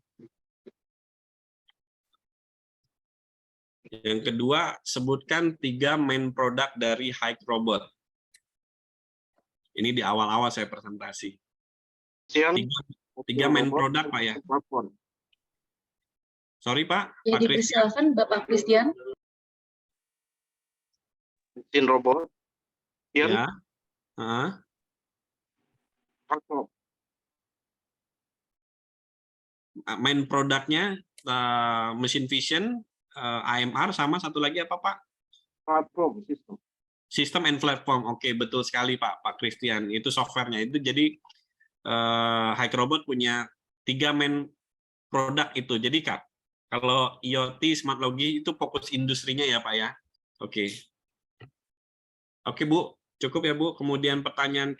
Yang kedua, sebutkan 3 main produk dari Hikrobot. Ini di awal-awal saya presentasi. Tiga main produk, Pak ya. Sorry, Pak. Ya, Pak Christian. dipersilakan Bapak Christian. Mesin robot. Ya. Main produknya mesin vision, AMR, sama satu lagi apa Pak? Platform system. System and platform. Oke, betul sekali Pak Christian. Itu softwarenya. Itu jadi Hikrobot punya 3 main produk itu. Jadi Kak, kalau IoT, Smart Logi itu fokus industrinya ya Pak ya. Oke. Oke Bu, cukup ya Bu. Kemudian pertanyaan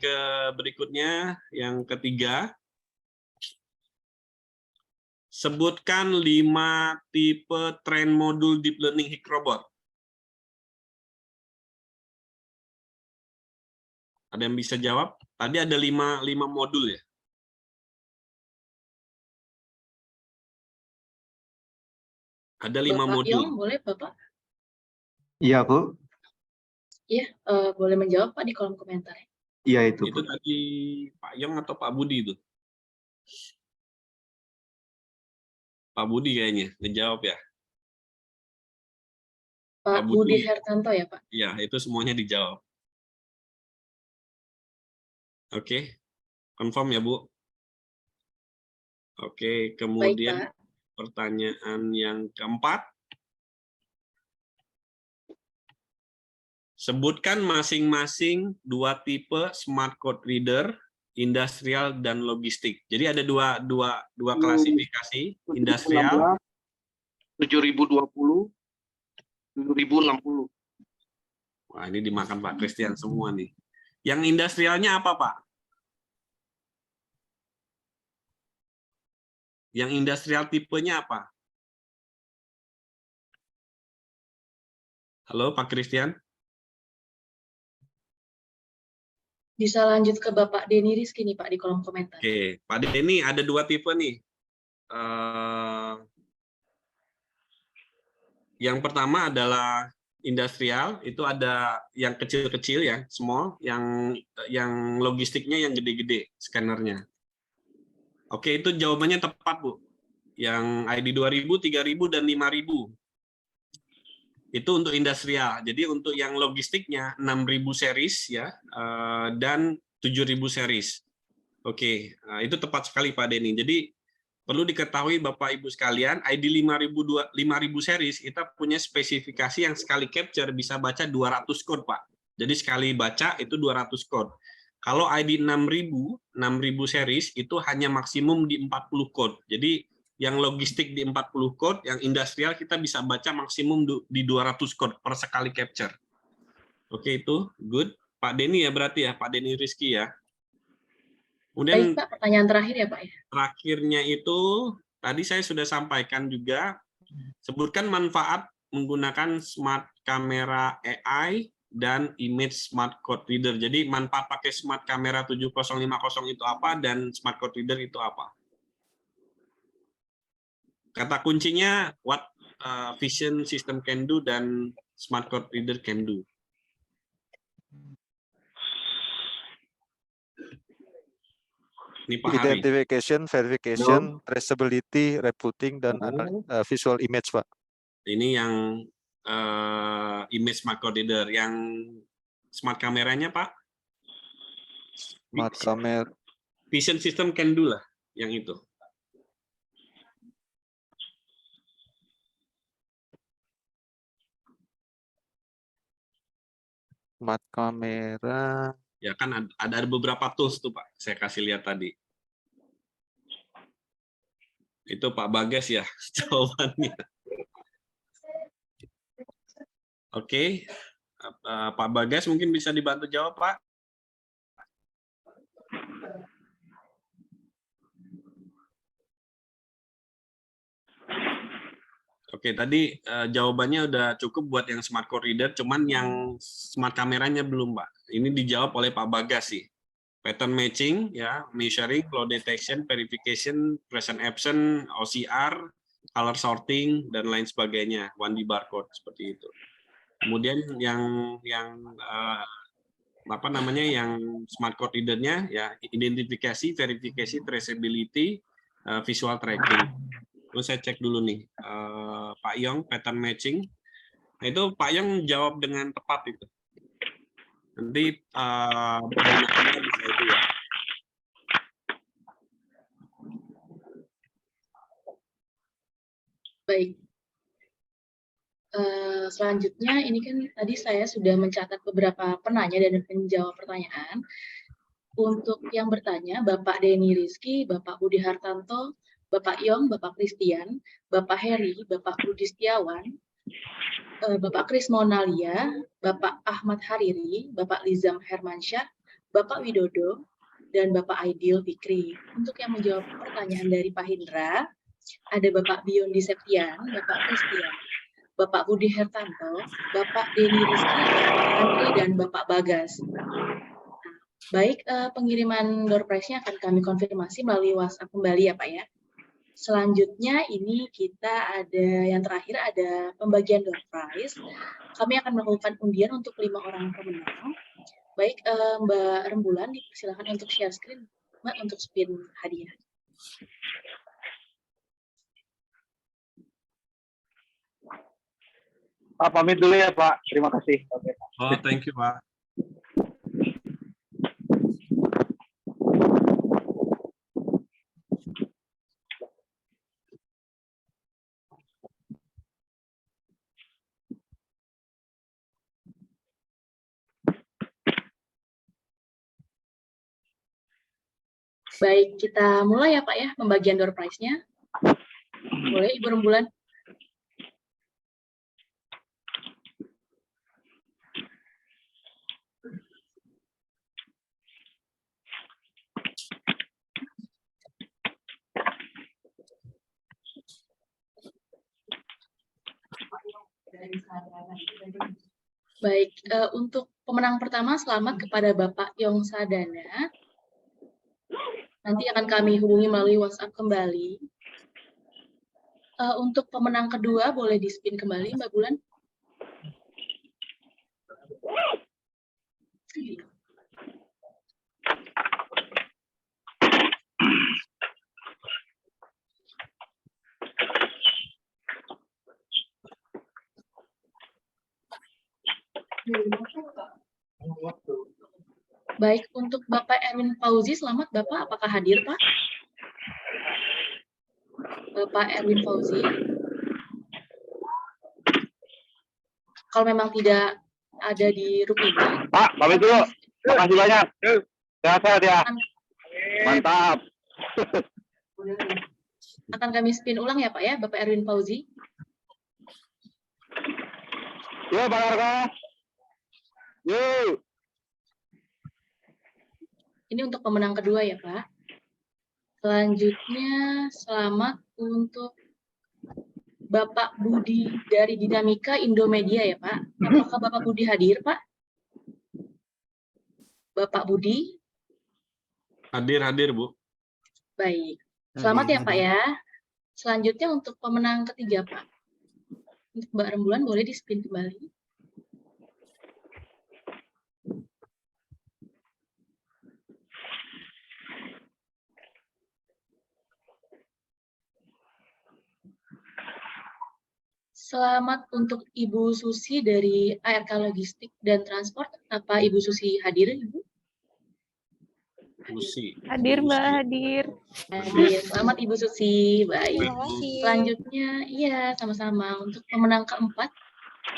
berikutnya, yang ketiga. Sebutkan 5 tipe train modul deep learning Hikrobot. Ada yang bisa jawab? Tadi ada 5 modul ya? Ada 5 Bapak modul. Yong, boleh Bapak? Iya, Bu. Iya, boleh menjawab Pak di kolom komentar. Iya, itu, Itu Bu. tadi Pak Yong atau Pak Budi itu? Pak Budi kayaknya ngejawab ya. Pak Budi Hertanto ya Pak? Iya, itu semuanya dijawab. Oke, confirm ya Bu. Oke, kemudian baik, Pak. Pertanyaan yang keempat. Sebutkan masing-masing dua tipe smart code reader, industrial dan logistik. Jadi ada dua klasifikasi, industrial. 7020, 7060. Wah, ini dimakan Pak Christian semua nih. Yang industrialnya apa, Pak? Yang industrial tipenya apa? Halo, Pak Christian? Bisa lanjut ke Bapak Denny Rizky nih Pak di kolom komentar. Oke, Pak Denny ada dua tipe nih. Yang pertama adalah industrial, itu ada yang kecil-kecil ya, small, yang logistiknya yang gede-gede scannernya. Oke, itu jawabannya tepat, Bu. Yang ID 2000, 3000 dan 5000. Itu untuk industrial. Jadi untuk yang logistiknya 6000 series ya, dan 7000 series. Oke, itu tepat sekali Pak Denny. Jadi perlu diketahui Bapak Ibu sekalian, ID 5000 series kita punya spesifikasi yang sekali capture bisa baca 200 code, Pak. Jadi sekali baca itu 200 code. Kalau ID 6000 series itu hanya maksimum di 40 code. Jadi yang logistik di 40 code, yang industrial kita bisa baca maksimum di 200 code per sekali capture. Oke, itu good. Pak Denny ya berarti ya, Pak Denny Rizky ya. Kemudian Baik Pak, pertanyaan terakhir ya Pak ya. Terakhirnya itu, tadi saya sudah sampaikan juga, sebutkan manfaat menggunakan smart camera AI dan image smart code reader. Jadi manfaat pakai smart camera 7050 itu apa dan smart code reader itu apa? Kata kuncinya what vision system can do dan smart code reader can do. Ini Pak Hari. Identification, verification, traceability, reporting, dan visual image, Pak. Ini yang image smart code reader. Yang smart kameranya, Pak? Smart camera. Vision system can do lah, yang itu. Smart kamera. Ya kan ada beberapa tools tuh Pak, saya kasih lihat tadi. Itu Pak Bagas ya jawabannya. Oke, Pak Bagas mungkin bisa dibantu jawab Pak. Oke, tadi jawabannya udah cukup buat yang smart code reader, cuman yang smart kameranya belum, Pak. Ini dijawab oleh Pak Bagas sih. Pattern matching, ya, measuring, flow detection, verification, present absent, OCR, color sorting, dan lain sebagainya, 1D barcode seperti itu. Kemudian yang apa namanya, yang smart code readernya, ya, identifikasi, verifikasi, traceability, visual tracking. Terus saya cek dulu nih, Pak Yong, pattern matching. Nah, itu Pak Yong jawab dengan tepat itu. Nanti bisa itu ya. Baik. Selanjutnya ini kan tadi saya sudah mencatat beberapa penanya dan penjawab pertanyaan. Untuk yang bertanya, Bapak Denny Rizky, Bapak Budi Hartanto, Bapak Yong, Bapak Christian, Bapak Heri, Bapak Budi Setiawan, Bapak Kris Monalia, Bapak Ahmad Hariri, Bapak Lizam Hermansyah, Bapak Widodo, dan Bapak Aidil Fikri. Untuk yang menjawab pertanyaan dari Pak Hindra, ada Bapak Biondi Septian, Bapak Christian, Bapak Budi Hertanto, Bapak Denny Rizky, Bapak Andri, dan Bapak Bagas. Baik, pengiriman door prize-nya akan kami konfirmasi melalui WhatsApp kembali ya Pak ya. Selanjutnya ini kita ada yang terakhir ada pembagian door prize. Kami akan melakukan undian untuk 5 orang pemenang. Baik, Mbak Rembulan dipersilakan untuk share screen Mbak untuk spin hadiah. Pak, pamit dulu ya Pak. Terima kasih. Oh, thank you Pak. Baik, kita mulai ya Pak ya, pembagian door prize-nya. Boleh Ibu Rembulan? Baik, untuk pemenang pertama selamat kepada Bapak Yong Sadana. Nanti akan kami hubungi melalui WhatsApp kembali. Untuk pemenang kedua boleh di-spin kembali Mbak Bulan. Baik, untuk Bapak Erwin Fauzi, selamat Bapak. Apakah hadir Pak? Bapak Erwin Fauzi. Kalau memang tidak ada di room ini. Pak, pamit dulu. Makasih banyak. Sehat-sehat ya. Mantap. Akan kami spin ulang ya Pak ya, Bapak Erwin Fauzi. Yuk, Pak Arka. Yuk. Ini untuk pemenang kedua ya Pak. Selanjutnya, selamat untuk Bapak Budi dari Dinamika Indomedia ya Pak. Apakah Bapak Budi hadir Pak? Bapak Budi? Hadir, Bu. Baik. Selamat ya Pak ya. Selanjutnya untuk pemenang ketiga Pak. Untuk Mbak Rembulan boleh di-spin kembali. Selamat untuk Ibu Susi dari ARK Logistik dan Transport. Apa Ibu Susi hadir, Ibu? Susi. Hadir Mbak, hadir. Hadir. Selamat Ibu Susi. Baik. Terima kasih. Selanjutnya, iya sama-sama. Untuk pemenang keempat,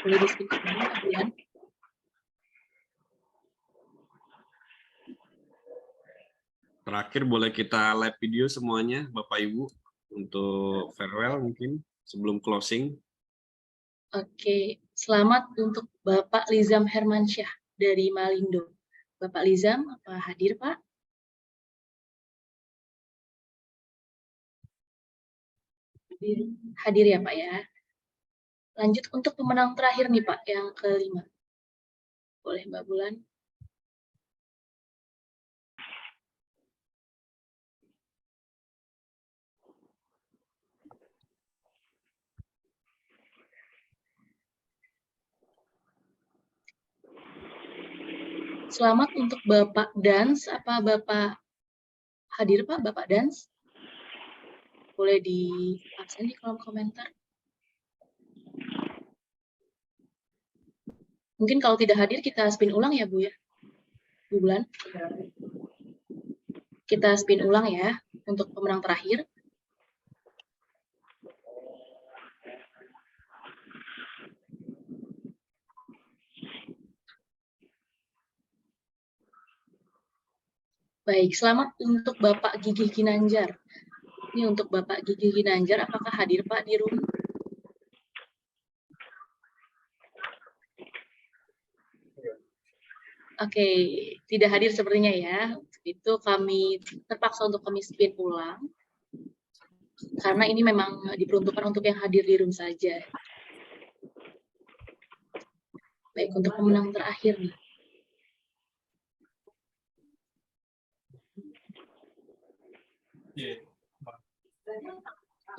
boleh di-spin kembali, Mbak Bulan. Terakhir boleh kita live video semuanya, Bapak Ibu, untuk farewell mungkin sebelum closing. Oke, selamat untuk Bapak Lizam Hermansyah dari Malindo. Bapak Lizam, apa hadir Pak? Hadir ya Pak ya. Lanjut untuk pemenang terakhir nih Pak, yang kelima. Boleh Mbak Bulan. Selamat untuk Bapak Dans, apa Bapak hadir Pak, Bapak Dans? Boleh di absen di kolom komentar. Mungkin kalau tidak hadir kita spin ulang ya Bu ya, Bu Bulan. Kita spin ulang ya untuk pemenang terakhir. Baik, selamat untuk Bapak Gigi Ginanjar. Ini untuk Bapak Gigi Ginanjar, apakah hadir Pak di room? Oke, tidak hadir sepertinya ya. Itu kami terpaksa untuk kami spin ulang. Karena ini memang diperuntukkan untuk yang hadir di room saja. Baik, untuk pemenang terakhir nih.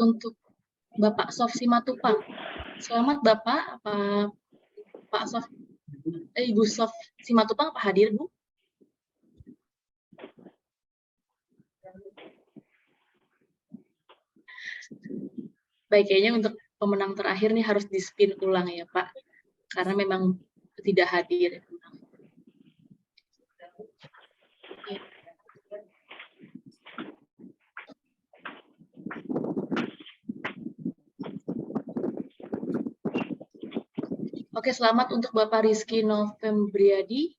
Untuk Bapak Sof Simatupang. Selamat Bapak, apa Pak Sof, Ibu Sof Simatupang apa hadir Bu? Baik, kayaknya untuk pemenang terakhir nih harus di spin ulang ya Pak, karena memang tidak hadir. Oke, selamat untuk Bapak Rizky Novembriadi.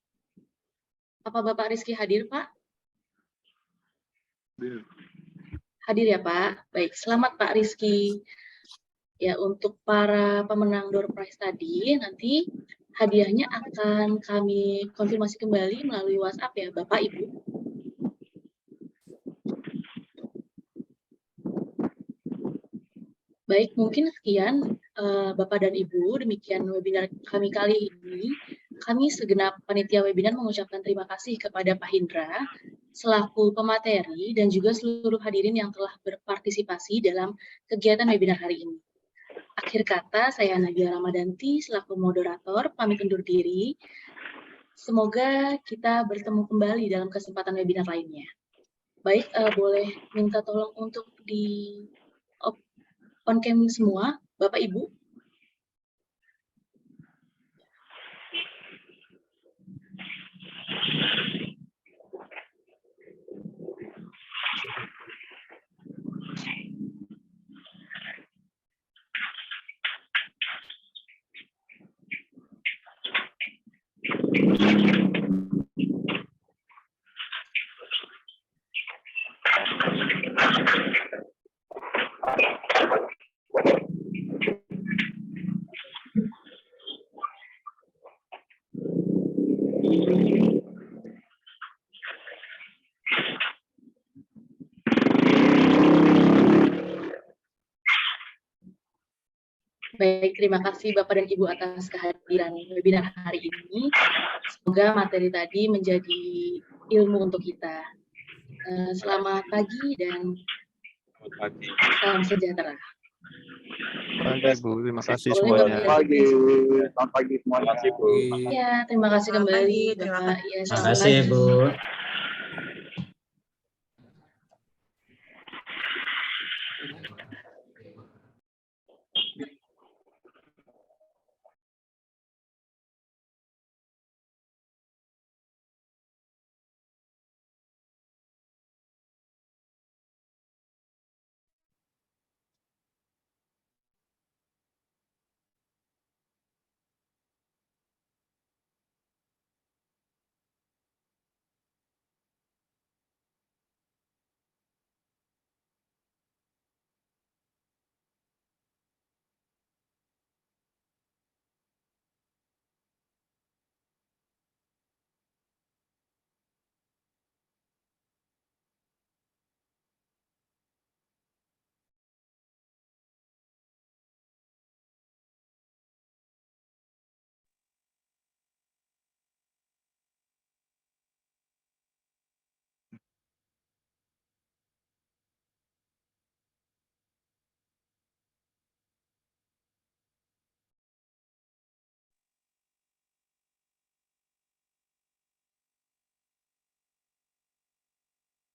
Apa Bapak Rizky hadir, Pak? Hadir ya Pak. Baik, selamat Pak Rizky. Ya, untuk para pemenang door prize tadi, nanti hadiahnya akan kami konfirmasi kembali melalui WhatsApp ya Bapak Ibu. Baik, mungkin sekian Bapak dan Ibu, demikian webinar kami kali ini. Kami segenap panitia webinar mengucapkan terima kasih kepada Pak Hindra, selaku pemateri, dan juga seluruh hadirin yang telah berpartisipasi dalam kegiatan webinar hari ini. Akhir kata, saya Nadia Ramadanti, selaku moderator, pamit undur diri. Semoga kita bertemu kembali dalam kesempatan webinar lainnya. Baik, boleh minta tolong untuk di on cam semua, Bapak Ibu. Baik, terima kasih Bapak dan Ibu atas kehadiran webinar hari ini. Semoga materi tadi menjadi ilmu untuk kita. Selamat pagi dan salam sejahtera. Pagi Bu, terima kasih Boleh semuanya. Bapak Pagi. Selamat pagi semuanya. Ya, terima kasih kembali Bapak. Ya, Terima selamat kasih pagi. Bu.